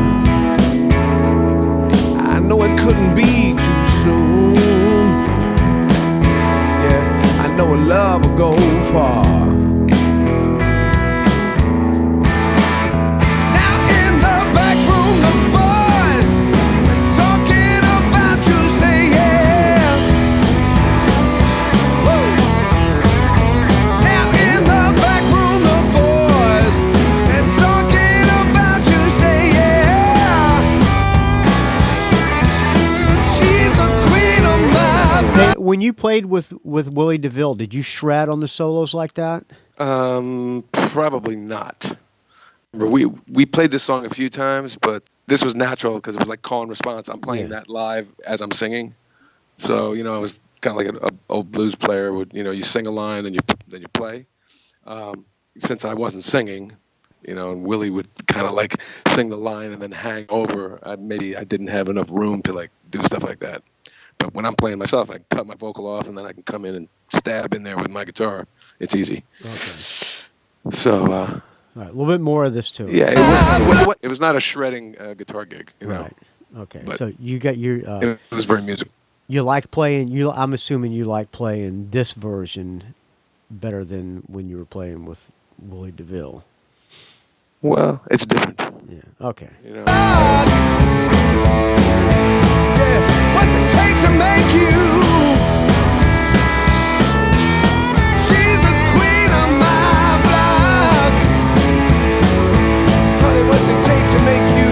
I know it couldn't be too soon. Yeah, I know a love will go far. Now in the back room, the boys are talking about you, say yeah. Whoa. Now in the back room, the boys and talking about you, say yeah. She's the queen of my blood. Hey, when you played with Willie DeVille, did you shred on the solos like that? Probably not. We played this song a few times, but this was natural because it was like call and response. I'm playing that live as I'm singing, so it was kind of like an old blues player would. You sing a line and then you play. Since I wasn't singing, and Willie would kind of like sing the line and then hang over. Maybe I didn't have enough room to like do stuff like that. But when I'm playing myself, I can cut my vocal off and then I can come in and stab in there with my guitar. It's easy. Okay. So. All right, a little bit more of this too. Yeah, it was not a shredding guitar gig. Right. Okay. But so you got your. It was very musical. You like playing. I'm assuming you like playing this version better than when you were playing with Willie DeVille. Well, it's different. Yeah. Okay. Yeah. What's it take to make you? She's the queen of my block. Honey, what's it take to make you?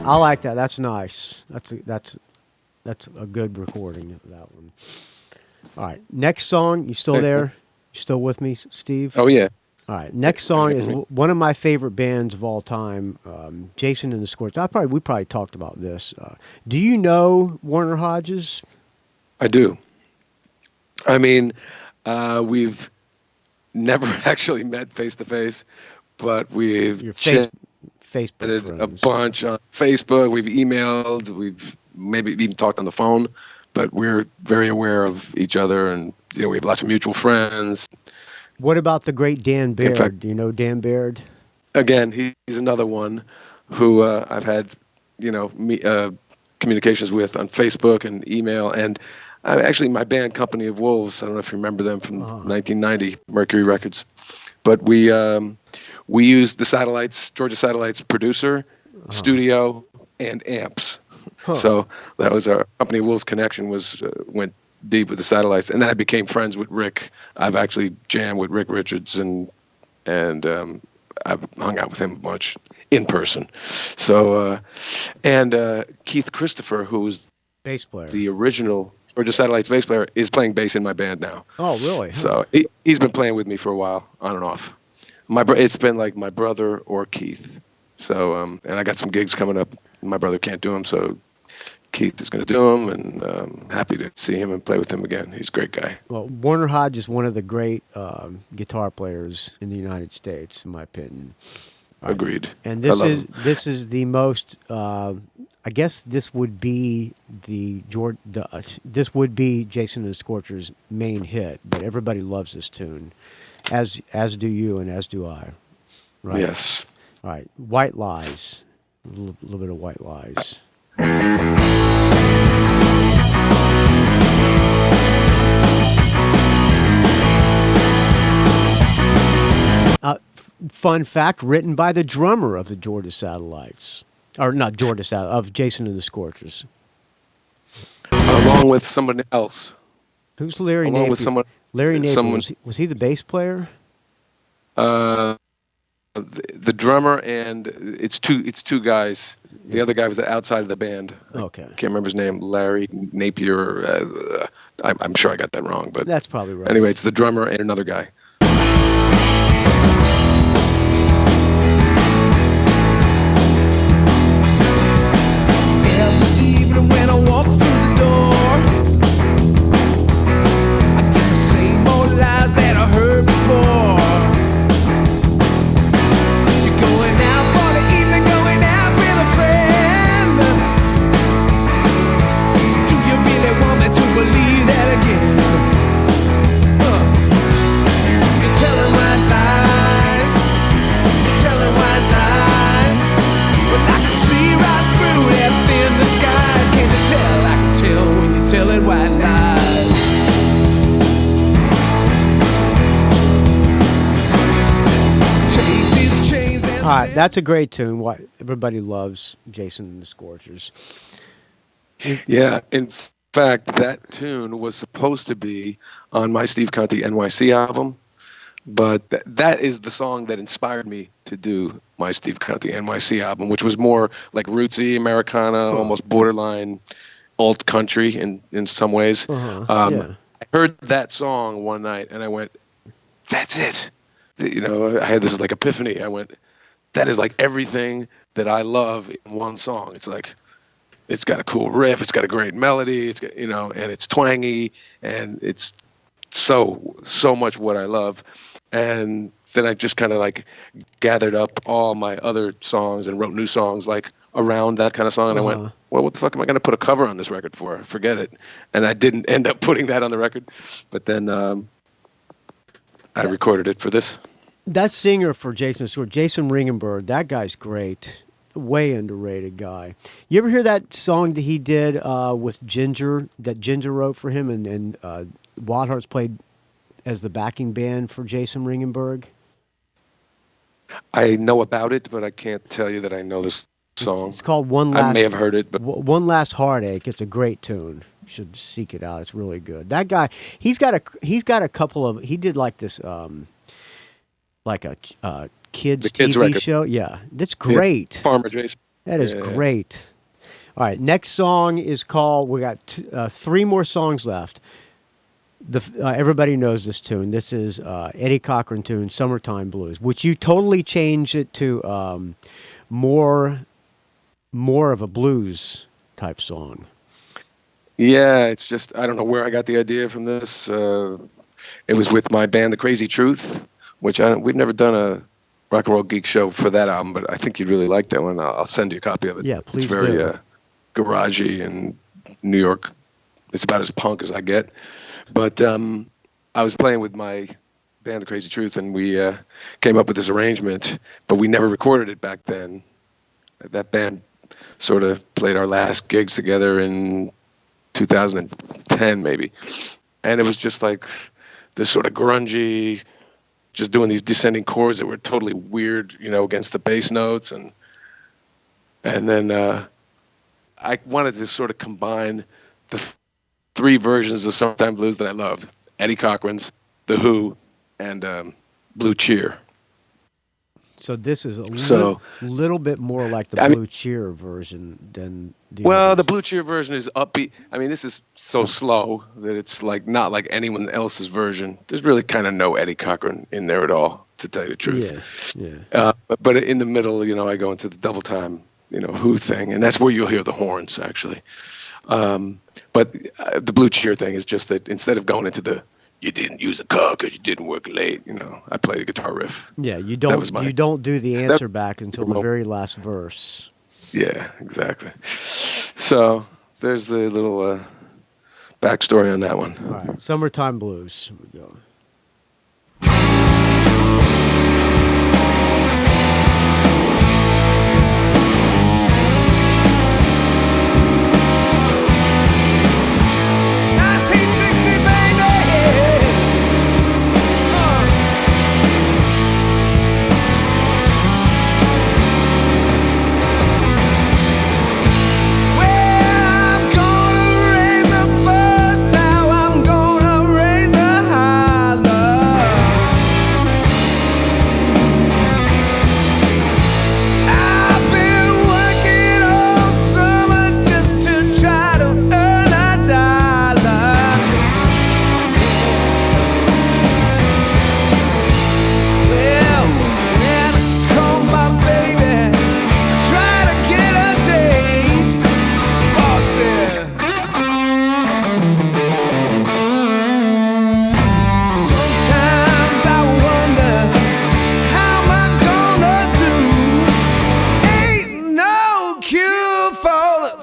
I like that. That's nice. That's a good recording of that one. All right. Next song. You still there? You still with me, Steve? Oh yeah. All right. Next song is one of my favorite bands of all time, Jason and the Scorch. We probably talked about this. Do you know Warner Hodges? I do. I mean, we've never actually met face to face, but we've Your chatted Facebook a friends. bunch on Facebook. We've emailed. We've maybe even talked on the phone, but we're very aware of each other, and we have lots of mutual friends. What about the great Dan Baird? fact- Do you know Dan Baird? Again, he's another one who I've had, communications with on Facebook and email, and actually my band Company of Wolves. I don't know if you remember them from 1990, Mercury Records, but we used the Satellites, Georgia Satellites producer, studio, and amps. So that was our Company of Wolves connection. Went deep with the Satellites, and then I became friends with Rick. I've actually jammed with Rick Richardson, and I've hung out with him a bunch in person. So, and Keith Christopher, who was Bass player. the original Georgia Satellites bass player, is playing bass in my band now. Oh, really? So he's been playing with me for a while, on and off. It's been like my brother or Keith. So, and I got some gigs coming up. My brother can't do them, so Keith is going to do them, and I'm happy to see him and play with him again. He's a great guy. Well, Warner Hodge is one of the great guitar players in the United States, in my opinion. Agreed. And I love him. this is the most. I guess this would be this would be Jason and the Scorchers' main hit, but everybody loves this tune, as do you and as do I. Right. Yes. All right. White Lies. A little bit of White Lies. Fun fact, written by the drummer of the Georgia Satellites. Or not Georgia Satellites, of Jason and the Scorchers. Along with someone else. Who's Larry Along Napier? with someone. Larry Napier, someone- was he the bass player? The drummer, and it's two guys. The other guy was outside of the band. Okay. I can't remember his name. Larry Napier. I'm sure I got that wrong, but That's probably right. anyway, it's the drummer and another guy. Every evening when I walk through the door, I get the same old lies that I heard before. You're going out for the evening, going out with a friend. Do you really want me to believe that again? You're telling white lies. You're telling white lies. But I can see right through that thin disguise. Can't you tell? I can tell when you're telling white lies. Take these chains and All right, that's a great tune. Everybody loves Jason and the Scorchers. Yeah, in fact, that tune was supposed to be on my Steve Conte NYC album, but that is the song that inspired me to do my Steve Conte NYC album, which was more like rootsy, Americana, almost borderline alt country in some ways. Yeah. I heard that song one night, and I went, "That's it." I had this like epiphany. I went, "That is like everything that I love in one song." It's like, it's got a cool riff, it's got a great melody, it's got, and it's twangy, and it's so much what I love. And then I just kind of like gathered up all my other songs and wrote new songs like around that kind of song. And I went, well, what the fuck am I going to put a cover on this record for? Forget it. And I didn't end up putting that on the record. But then I recorded it for this. That singer for Jason Stewart, Jason Ringenberg, that guy's great. Way underrated guy. You ever hear that song that he did with Ginger, that Ginger wrote for him, and Wild Hearts played as the backing band for Jason Ringenberg? I know about it, but I can't tell you that I know this song. It's called One Last. I may have heard it, but One Last Heartache. It's a great tune. You should seek it out. It's really good. That guy, he's got a couple of. He did like this, like a kids TV record show. Yeah, that's great. Yeah, Farmer Jason. That is great. All right, next song is called. We got three more songs left. Everybody knows this tune. This is Eddie Cochran tune, "Summertime Blues," which you totally changed it to more of a blues type song. Yeah, it's just I don't know where I got the idea from this. It was with my band, The Crazy Truth, which we've never done a Rock and Roll Geek show for that album, but I think you'd really like that one. I'll send you a copy of it. Yeah, please It's very do. garagey and New York. It's about as punk as I get. But I was playing with my band, The Crazy Truth, and we came up with this arrangement, but we never recorded it back then. That band sort of played our last gigs together in 2010, maybe. And it was just like this sort of grungy, just doing these descending chords that were totally weird, against the bass notes. And then I wanted to sort of combine the three versions of Summertime Blues that I love: Eddie Cochran's, The Who, and Blue Cheer. So this is a little bit more like the Blue Cheer version than the others. The Blue Cheer version is upbeat. I mean, this is so slow that it's like not like anyone else's version. There's really kind of no Eddie Cochran in there at all, to tell you the truth. Yeah. But in the middle, I go into the double time, Who thing, and that's where you'll hear the horns actually. But the Blue Cheer thing is just that instead of going into the "you didn't use a car because you didn't work late," I play the guitar riff. Yeah, you don't do the answer back until the very last verse. Yeah, exactly. So there's the little backstory on that one. All right, Summertime Blues. Here we go.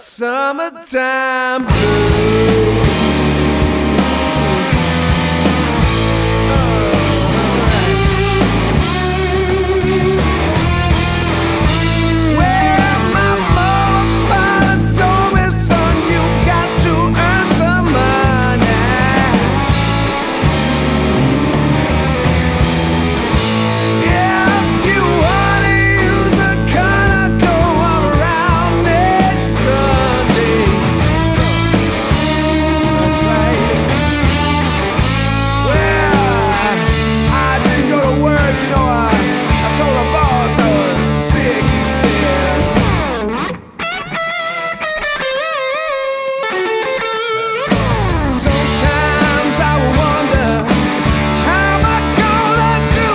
Summertime blues. Well, my mama told me, son, you got to earn some money. Yeah, if you wanna use the car, go around next Sunday. Well, I didn't go to work, I told the boss I was sick, he said. Sometimes I wonder, how am I gonna do?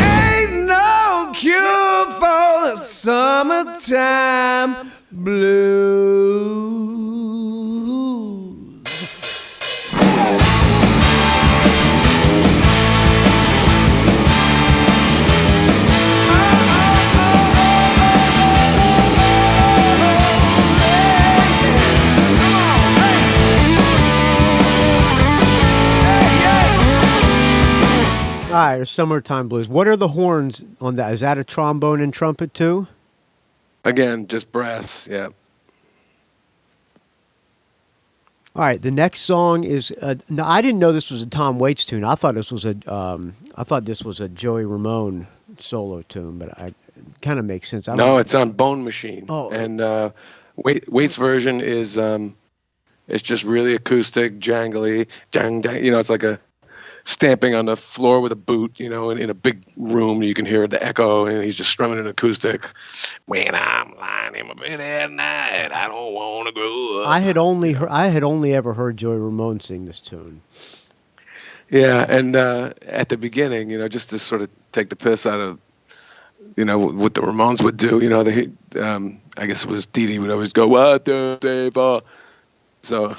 Ain't no cure for the summertime blues. All right, Summertime Blues. What are the horns on that? Is that a trombone and trumpet too? Again, just brass. Yeah. All right, the next song is. No, I didn't know this was a Tom Waits tune. I thought this was a Joey Ramone solo tune, but it kind of makes sense. No, it's on Bone Machine. Oh. And Waits' version is it's just really acoustic, jangly, jang, jang. It's like a stamping on the floor with a boot, in a big room. You can hear the echo, and he's just strumming an acoustic. When I'm lying in my bed at night, I don't want to grow up. I had only ever heard Joey Ramone sing this tune. Yeah, and at the beginning, just to sort of take the piss out of, what the Ramones would do. I guess it was Dee Dee would always go, "What the day for?" So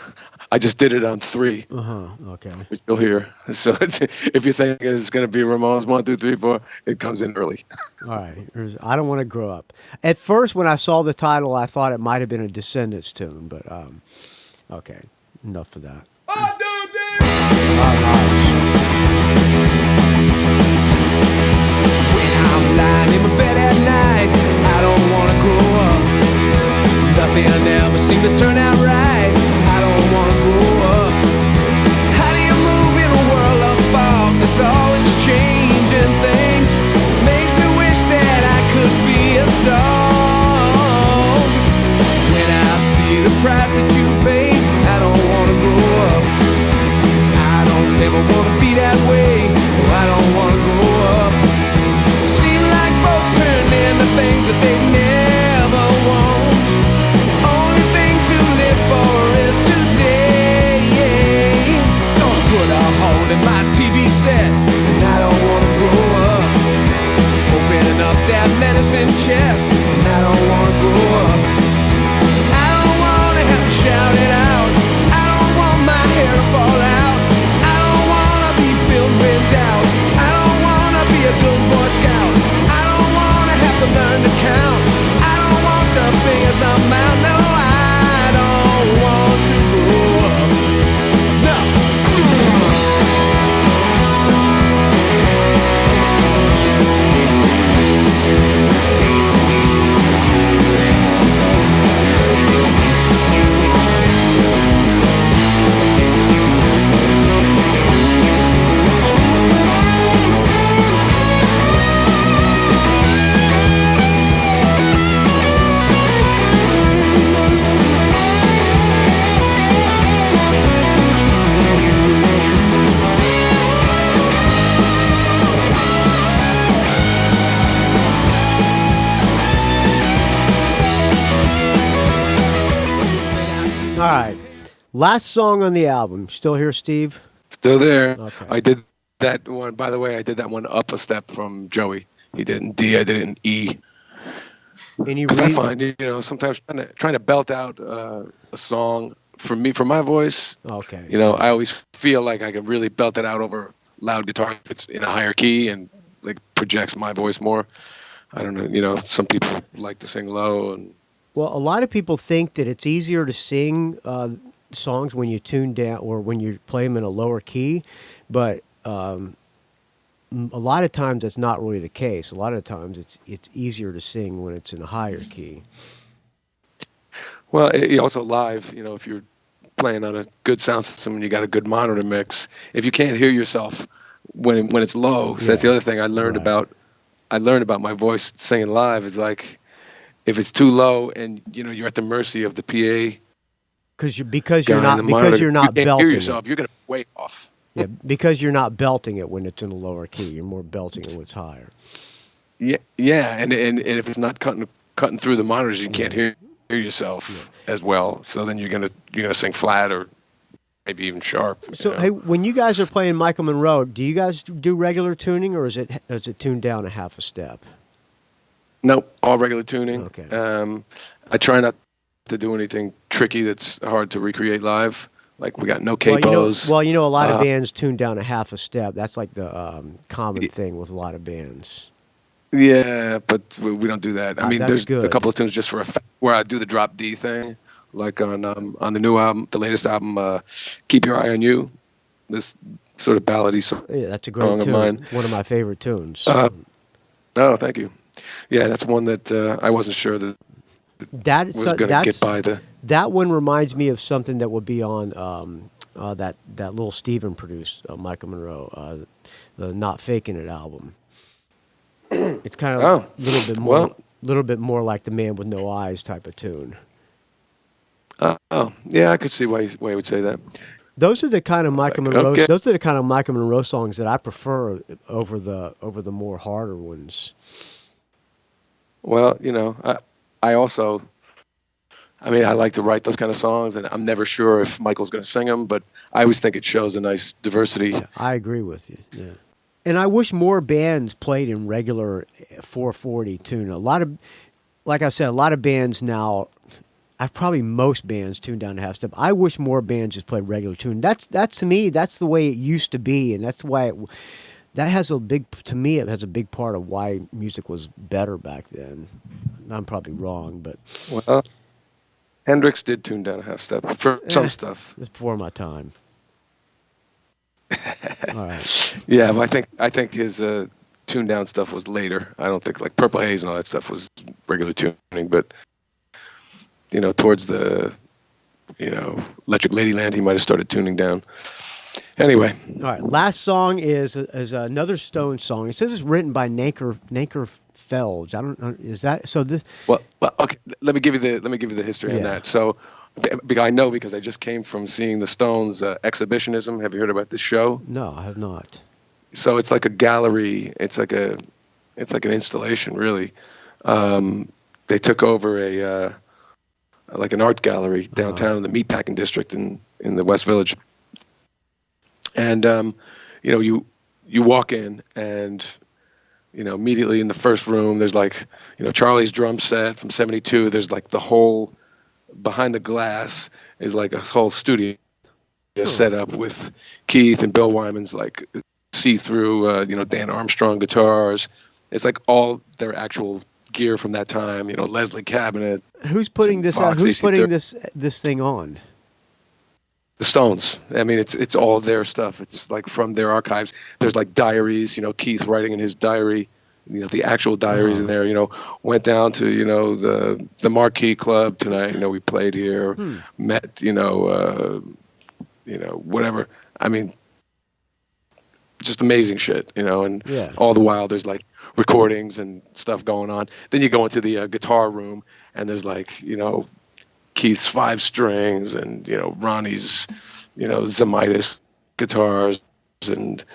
I just did it on 3. Okay. Which you'll hear. So if you think it's going to be Ramones 1, 2, 3, 4, it comes in early. All right. I Don't Want to Grow Up. At first, when I saw the title, I thought it might have been a Descendants tune, but okay. Enough of that. When I'm lying in my bed at night, I don't wanna grow up. Nothing I never seem to turn out right. I don't wanna grow up. How do you move in a world of fog that's always changing things? Makes me wish that I could be a dog. When I see the price that you pay, I don't wanna grow up. I don't ever wanna be that way. I don't wanna grow up. Seem like folks turn into things that they never want. Only thing to live for is today. Gonna put a hole in my TV set, and I don't wanna grow up. Opening up that medicine chest, and I don't wanna grow up. I don't wanna have to shout it out. I don't want my hair to fall out. I don't wanna be filled with doubt. I don't wanna be a good Boy Scout. I don't wanna have to learn to count. I don't want the biggest amount. No, I don't want to grow up. No. All right. Last song on the album. Still here, Steve? Still there. Okay. I did that one, by the way, I did that one up a step from Joey. He did it in D, I did it in E. Any Because I reason? find, sometimes trying to belt out a song, for my voice, Okay. I always feel like I can really belt it out over loud guitar if it's in a higher key and like projects my voice more. I don't know, some people like to sing low and Well, a lot of people think that it's easier to sing songs when you tune down or when you play them in a lower key, but a lot of times that's not really the case. A lot of times it's easier to sing when it's in a higher key. Well, also live, if you're playing on a good sound system and you got a good monitor mix, if you can't hear yourself when it's low, so that's the other thing I learned Right. about my voice singing live is like if it's too low and you're at the mercy of the PA Because you're guy not on the monitor, you're not you can't belting hear yourself, it. you're gonna be way off. Yeah, because you're not belting it when it's in a lower key. You're more belting it when it's higher. Yeah, and if it's not cutting through the monitors, you can't hear yourself as well. So then you're gonna sing flat or maybe even sharp. So hey, when you guys are playing Michael Monroe, do you guys do regular tuning or is it tuned down a half a step? Nope, all regular tuning. Okay. I try not to do anything tricky that's hard to recreate live. Like we got no Well, capos. a lot of bands tune down a half a step. That's like the common thing with a lot of bands. Yeah, but we don't do that. I mean, that's there's good. a couple of tunes just for effect where I do the drop D thing, like on the new album, the latest album, "Keep Your Eye on You." This sort of ballady song. Yeah, that's a great Song of tune. mine. One of my favorite tunes. Oh, thank you. Yeah, that's one that I wasn't sure that That's was going to get by the. That one reminds me of something that would be on that little Steven produced, Michael Monroe, the Not Faking It album. It's kind of a little bit more like the Man with No Eyes type of tune. Yeah, I could see why you would say that. Those are the kind of Michael like, Monroe. okay. Those are the kind of Michael Monroe songs that I prefer over the more harder ones. Well, I also, I like to write those kind of songs, and I'm never sure if Michael's going to sing them, but I always think it shows a nice diversity. Yeah, I agree with you. Yeah, and I wish more bands played in regular 440 tune. Like I said, a lot of bands now. probably most bands tune down to half step. I wish more bands just play regular tune. That's to me, that's the way it used to be, and that's why that has a big, to me, it has a big part of why music was better back then. I'm probably wrong, but Well, Hendrix did tune down a half step for some stuff. it's before my time. All right. Yeah, but I think his tuned down stuff was later. I don't think like Purple Haze and all that stuff was regular tuning, but towards the Electric Ladyland, he might have started tuning down. Anyway. All right. Last song is another Stones song. It says it's written by Nanker Felge. I don't know. Is that so? This. Well, okay. Let me give you the history on that. So, I know because I just came from seeing the Stones Exhibitionism. Have you heard about this show? No, I have not. So it's like a gallery. It's like an installation, really. They took over like an art gallery downtown in the meatpacking district in the West Village. And you walk in and immediately in the first room there's like Charlie's drum set from '72. There's like the whole behind the glass is like a whole studio set up with Keith and Bill Wyman's like see-through Dan Armstrong guitars. It's like all their actual gear from that time. Leslie cabinet. Who's putting this out? Who's putting this thing on? The Stones. I mean, it's all their stuff. It's like from their archives. There's like diaries, Keith writing in his diary, the actual diaries in there, went down to, the Marquee Club tonight, we played here, met, whatever. I mean, just amazing shit, and all the while there's like recordings and stuff going on. Then you go into the guitar room and there's like, Keith's 5 strings and Ronnie's Zemitis guitars and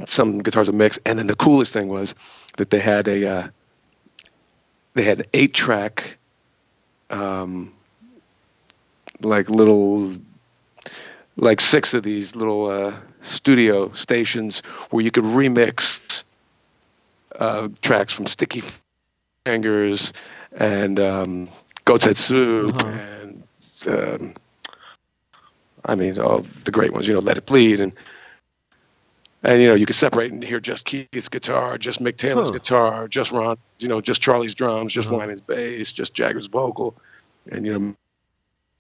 some guitars a mix. And then the coolest thing was that they had an 8-track like 6 of these little studio stations where you could remix tracks from Sticky Fingers and Goat's Head Soup and I mean all the great ones, Let It Bleed and you could separate and hear just Keith's guitar, just Mick Taylor's guitar, just Ron, just Charlie's drums, just Wyman's bass, just Jagger's vocal, and make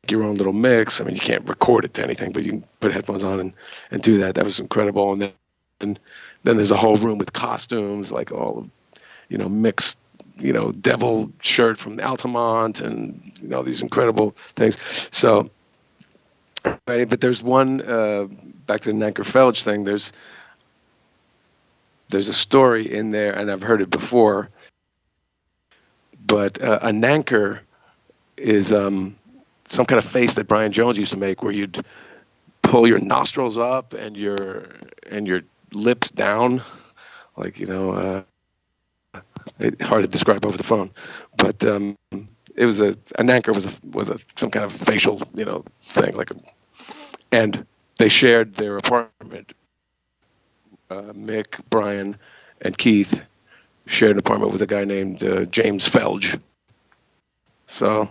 your own little mix. I mean, you can't record it to anything, but you can put headphones on and do that. That was incredible. And then there's a whole room with costumes, like all mixed. Devil shirt from Altamont and these incredible things. So, right, but there's one back to the Nanker Felge thing. There's a story in there, and I've heard it before. But a Nanker is some kind of face that Brian Jones used to make, where you'd pull your nostrils up and your lips down, like hard to describe over the phone, but it was an anchor was some kind of facial thing and they shared their apartment. Mick, Brian, and Keith shared an apartment with a guy named James Felge. So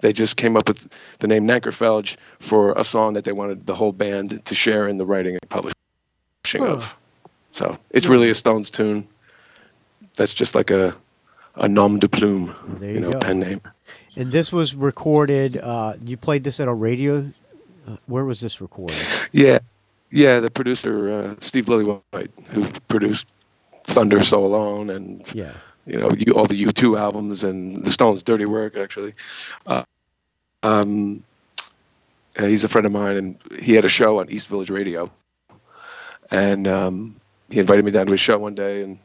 they just came up with the name Nanker Felge for a song that they wanted the whole band to share in the writing and publishing of. So it's really a Stones tune. That's just like a nom de plume, pen name. And this was recorded. You played this at a radio. Where was this recorded? Yeah. The producer Steve Lillywhite, who produced Thunder So Alone and all the U2 albums and the Stones' Dirty Work. Actually, he's a friend of mine, and he had a show on East Village Radio, and he invited me down to his show one day and.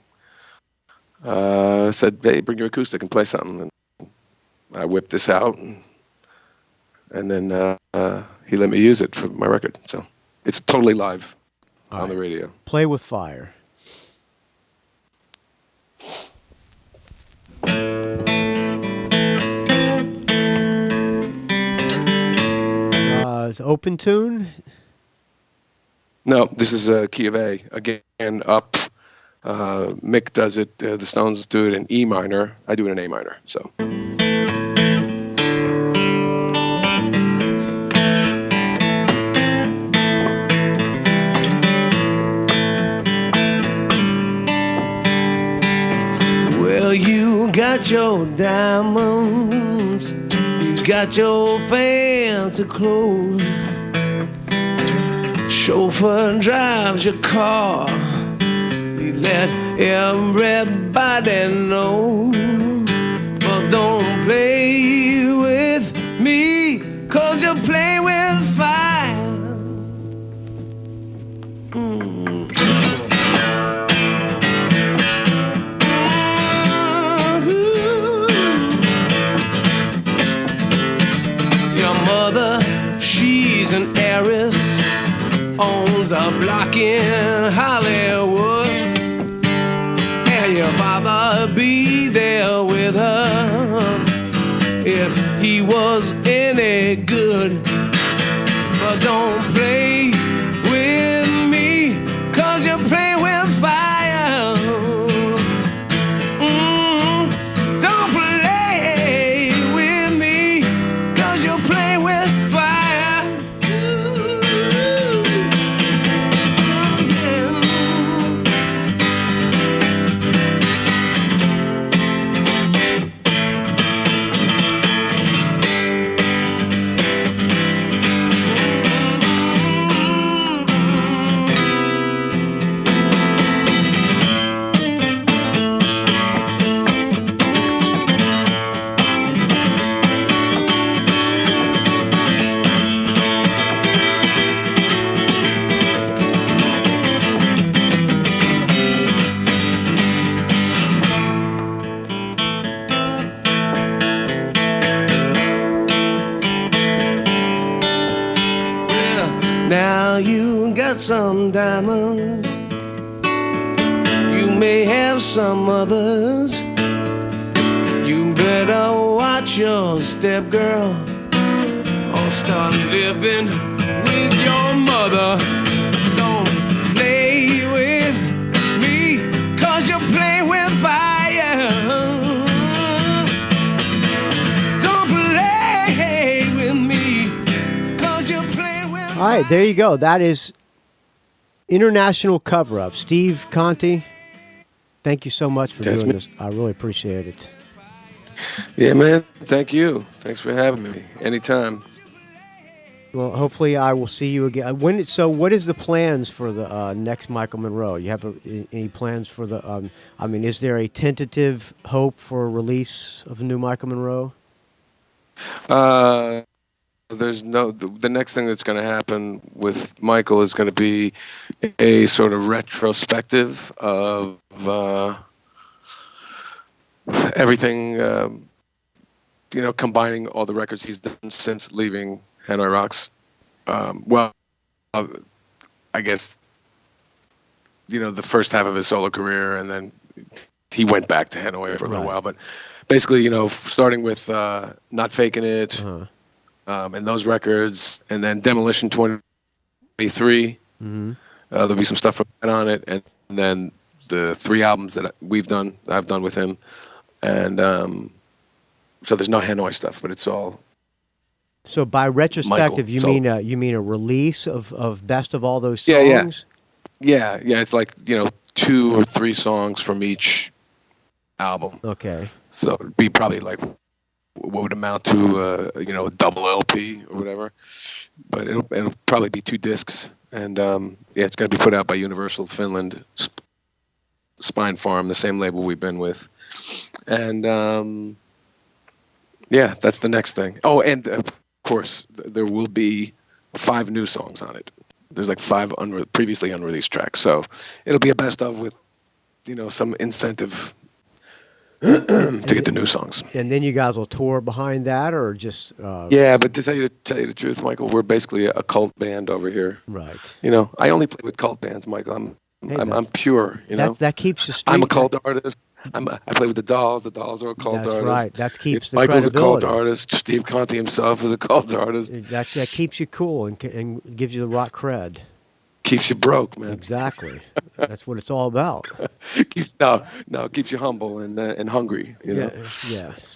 Said, hey, bring your acoustic and play something. And I whipped this out, and then he let me use it for my record. So it's totally live on the radio. Play with Fire. It's open tune? No, this is a key of A. Again, up. Mick does it, the Stones do it in E minor. I do it in A minor. So got your diamonds, you got your fancy clothes. Chauffeur drives your car, you let everybody know. But don't play with me, 'cause you play with fire. Your mother, she's an heiress, owns a block in Hollywood. And your father be there with her if he was any good. But don't play with me, 'cause you play with fire. Don't play with me, 'cause you play with fire. Now you got some diamonds, you may have some others. You better watch your step, girl, or start living with your mother. Don't play with me, 'cause you play with fire. Don't play with me, 'cause you play with fire. All right, there you go. That is international cover-up. Steve Conte, thank you so much for doing this. I really appreciate it. Yeah, man. Thank you. Thanks for having me. Anytime. Well, hopefully I will see you again. So what is the plans for the next Michael Monroe? You have any plans for the, is there a tentative hope for a release of the new Michael Monroe? There's no, the next thing that's going to happen with Michael is going to be a sort of retrospective of everything, combining all the records he's done since leaving Hanoi Rocks. I guess, the first half of his solo career, and then he went back to Hanoi for a little while. But basically, starting with Not Faking It, and those records, and then Demolition 23. There'll be some stuff from that on it, and then the 3 albums that I've done with him, and so there's no Hanoi stuff, but it's all. So by retrospective, Michael. you mean a release of best of all those songs? Yeah. It's like 2 or 3 songs from each album. Okay. So it'd be probably like what would amount to a double LP or whatever, but it'll probably be 2 discs, and it's going to be put out by Universal Finland, Spine Farm, the same label we've been with, and that's the next thing. Oh, and of course there will be 5 new songs on it. There's like 5 previously unreleased tracks, so it'll be a best of with some incentive to get the new songs. And then you guys will tour behind that, or just? Yeah, but to tell you the truth, Michael, we're basically a cult band over here. Right. I only play with cult bands, Michael. I'm pure. That keeps you straight. I'm a cult artist. I play with the Dolls. The Dolls are a cult artist. That's right. That keeps the Michael's credibility. a cult artist. Steve Conte himself is a cult artist. That keeps you cool and gives you the rock cred. Keeps you broke, man. Exactly. That's what it's all about. Keeps you humble and hungry. Yes.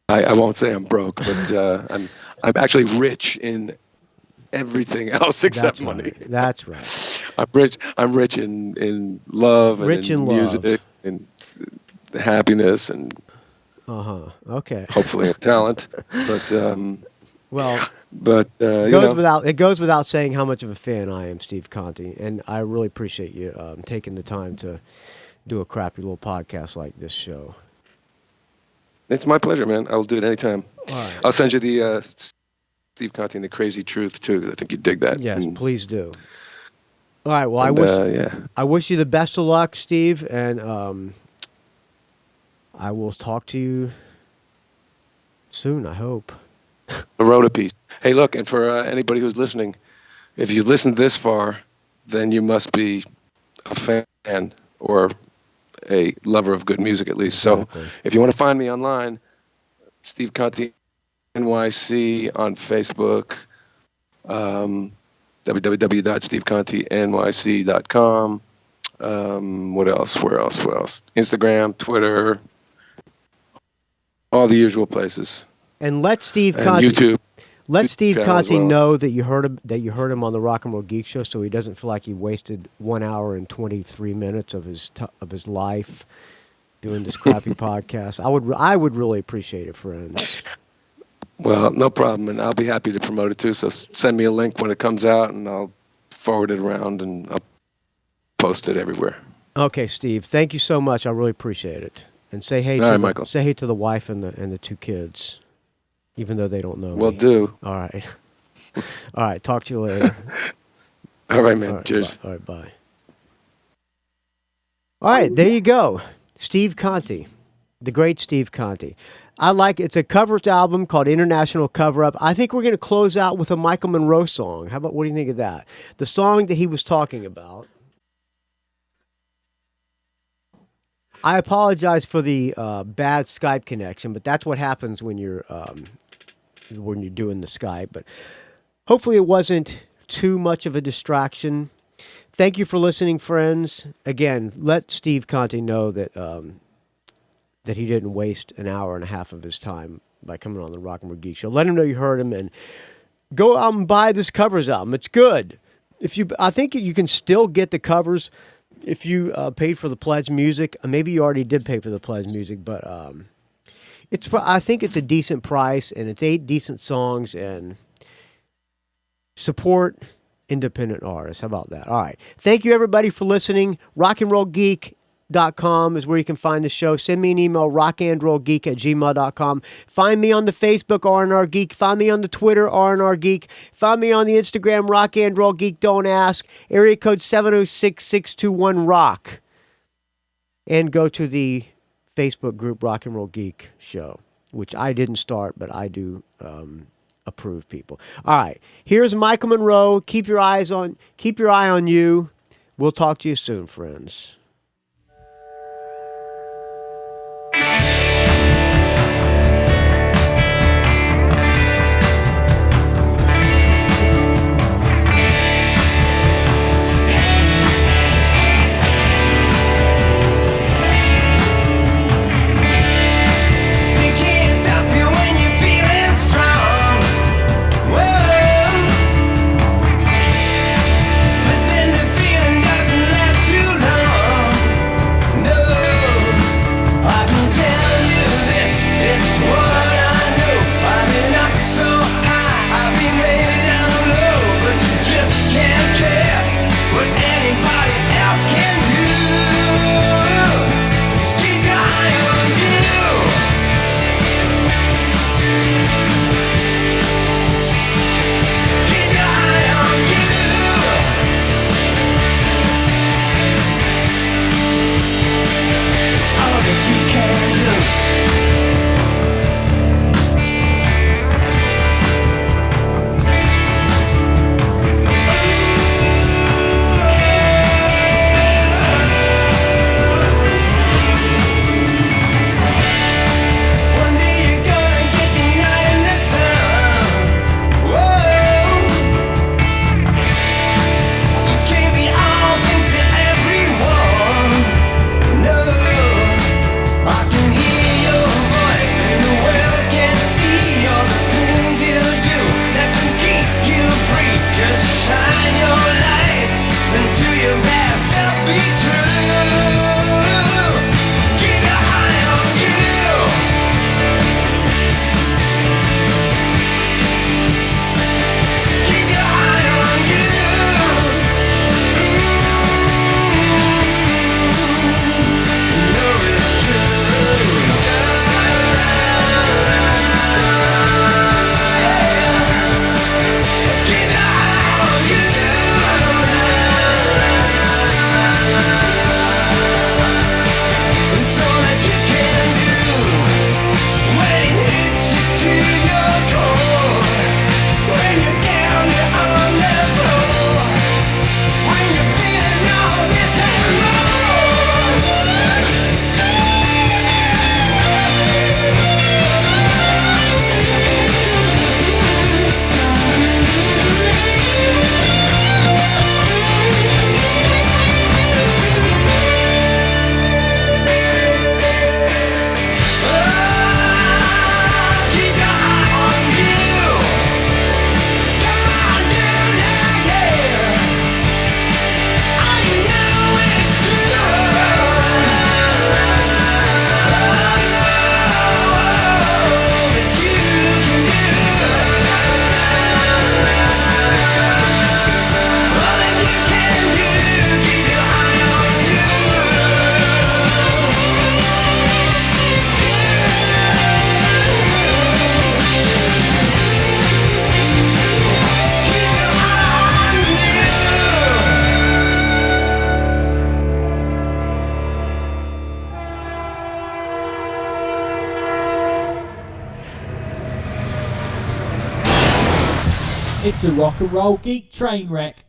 I won't say I'm broke, but I'm actually rich in everything else except money. That's right. I'm rich in love and rich in music love. and happiness and Okay. Hopefully a talent, but Well, it goes without saying how much of a fan I am, Steve Conte, and I really appreciate you taking the time to do a crappy little podcast like this show. It's my pleasure, man. I'll do it anytime. All right. I'll send you the Steve Conte and the Crazy Truth too. I think you'd dig that. Yes, please do. All right. Well, I wish you the best of luck, Steve, and I will talk to you soon, I hope. I wrote a piece. Hey, look, and for anybody who's listening, if you listened this far, then you must be a fan or a lover of good music, at least. Exactly. So if you want to find me online, Steve Conte NYC on Facebook, www.stevecontenyc.com. What else? Where else? Instagram, Twitter, all the usual places. And let Steve And Conte YouTube. let Steve channel as Conte well. know that you heard him on the Rock and Roll Geek Show, so he doesn't feel like he wasted 1 hour and 23 minutes of his life doing this crappy podcast. I would really appreciate it, friends. Well, no problem, and I'll be happy to promote it too. So send me a link when it comes out, and I'll forward it around, and I'll post it everywhere. Okay, Steve. Thank you so much. I really appreciate it. And say hey Michael. Say hey to the wife and the 2 kids, even though they don't know Will me. do. All right. All right. Talk to you later. All right, man. All right, Cheers. All right. Bye. All right. There you go. Steve Conte, the great Steve Conte. It's a covers album called International Cover Up. I think we're going to close out with a Michael Monroe song. What do you think of that? The song that he was talking about. I apologize for the bad Skype connection, but that's what happens when you're doing the Skype. But hopefully it wasn't too much of a distraction. Thank you for listening, friends. Again, let Steve Conte know that that he didn't waste an hour and a half of his time by coming on the Rock and Roll Geek Show. Let him know you heard him, and go out and buy this covers album. It's good. I think you can still get the covers if you paid for the Pledge Music. Maybe you already did pay for the Pledge Music, but I think it's a decent price, and it's 8 decent songs, and support independent artists. How about that? All right. Thank you, everybody, for listening. rockandrollgeek.com is where you can find the show. Send me an email, rockandrollgeek@gmail.com. Find me on the Facebook, R&R Geek. Find me on the Twitter, R&R Geek. Find me on the Instagram, rockandrollgeek. Don't ask. Area code 706-621-ROCK. And go to the Facebook group, Rock and Roll Geek Show, which I didn't start, but I do approve people. All right. Here's Michael Monroe. Keep your eye on you. We'll talk to you soon, friends. But then the feeling doesn't last too long. It's a rock and roll geek train wreck.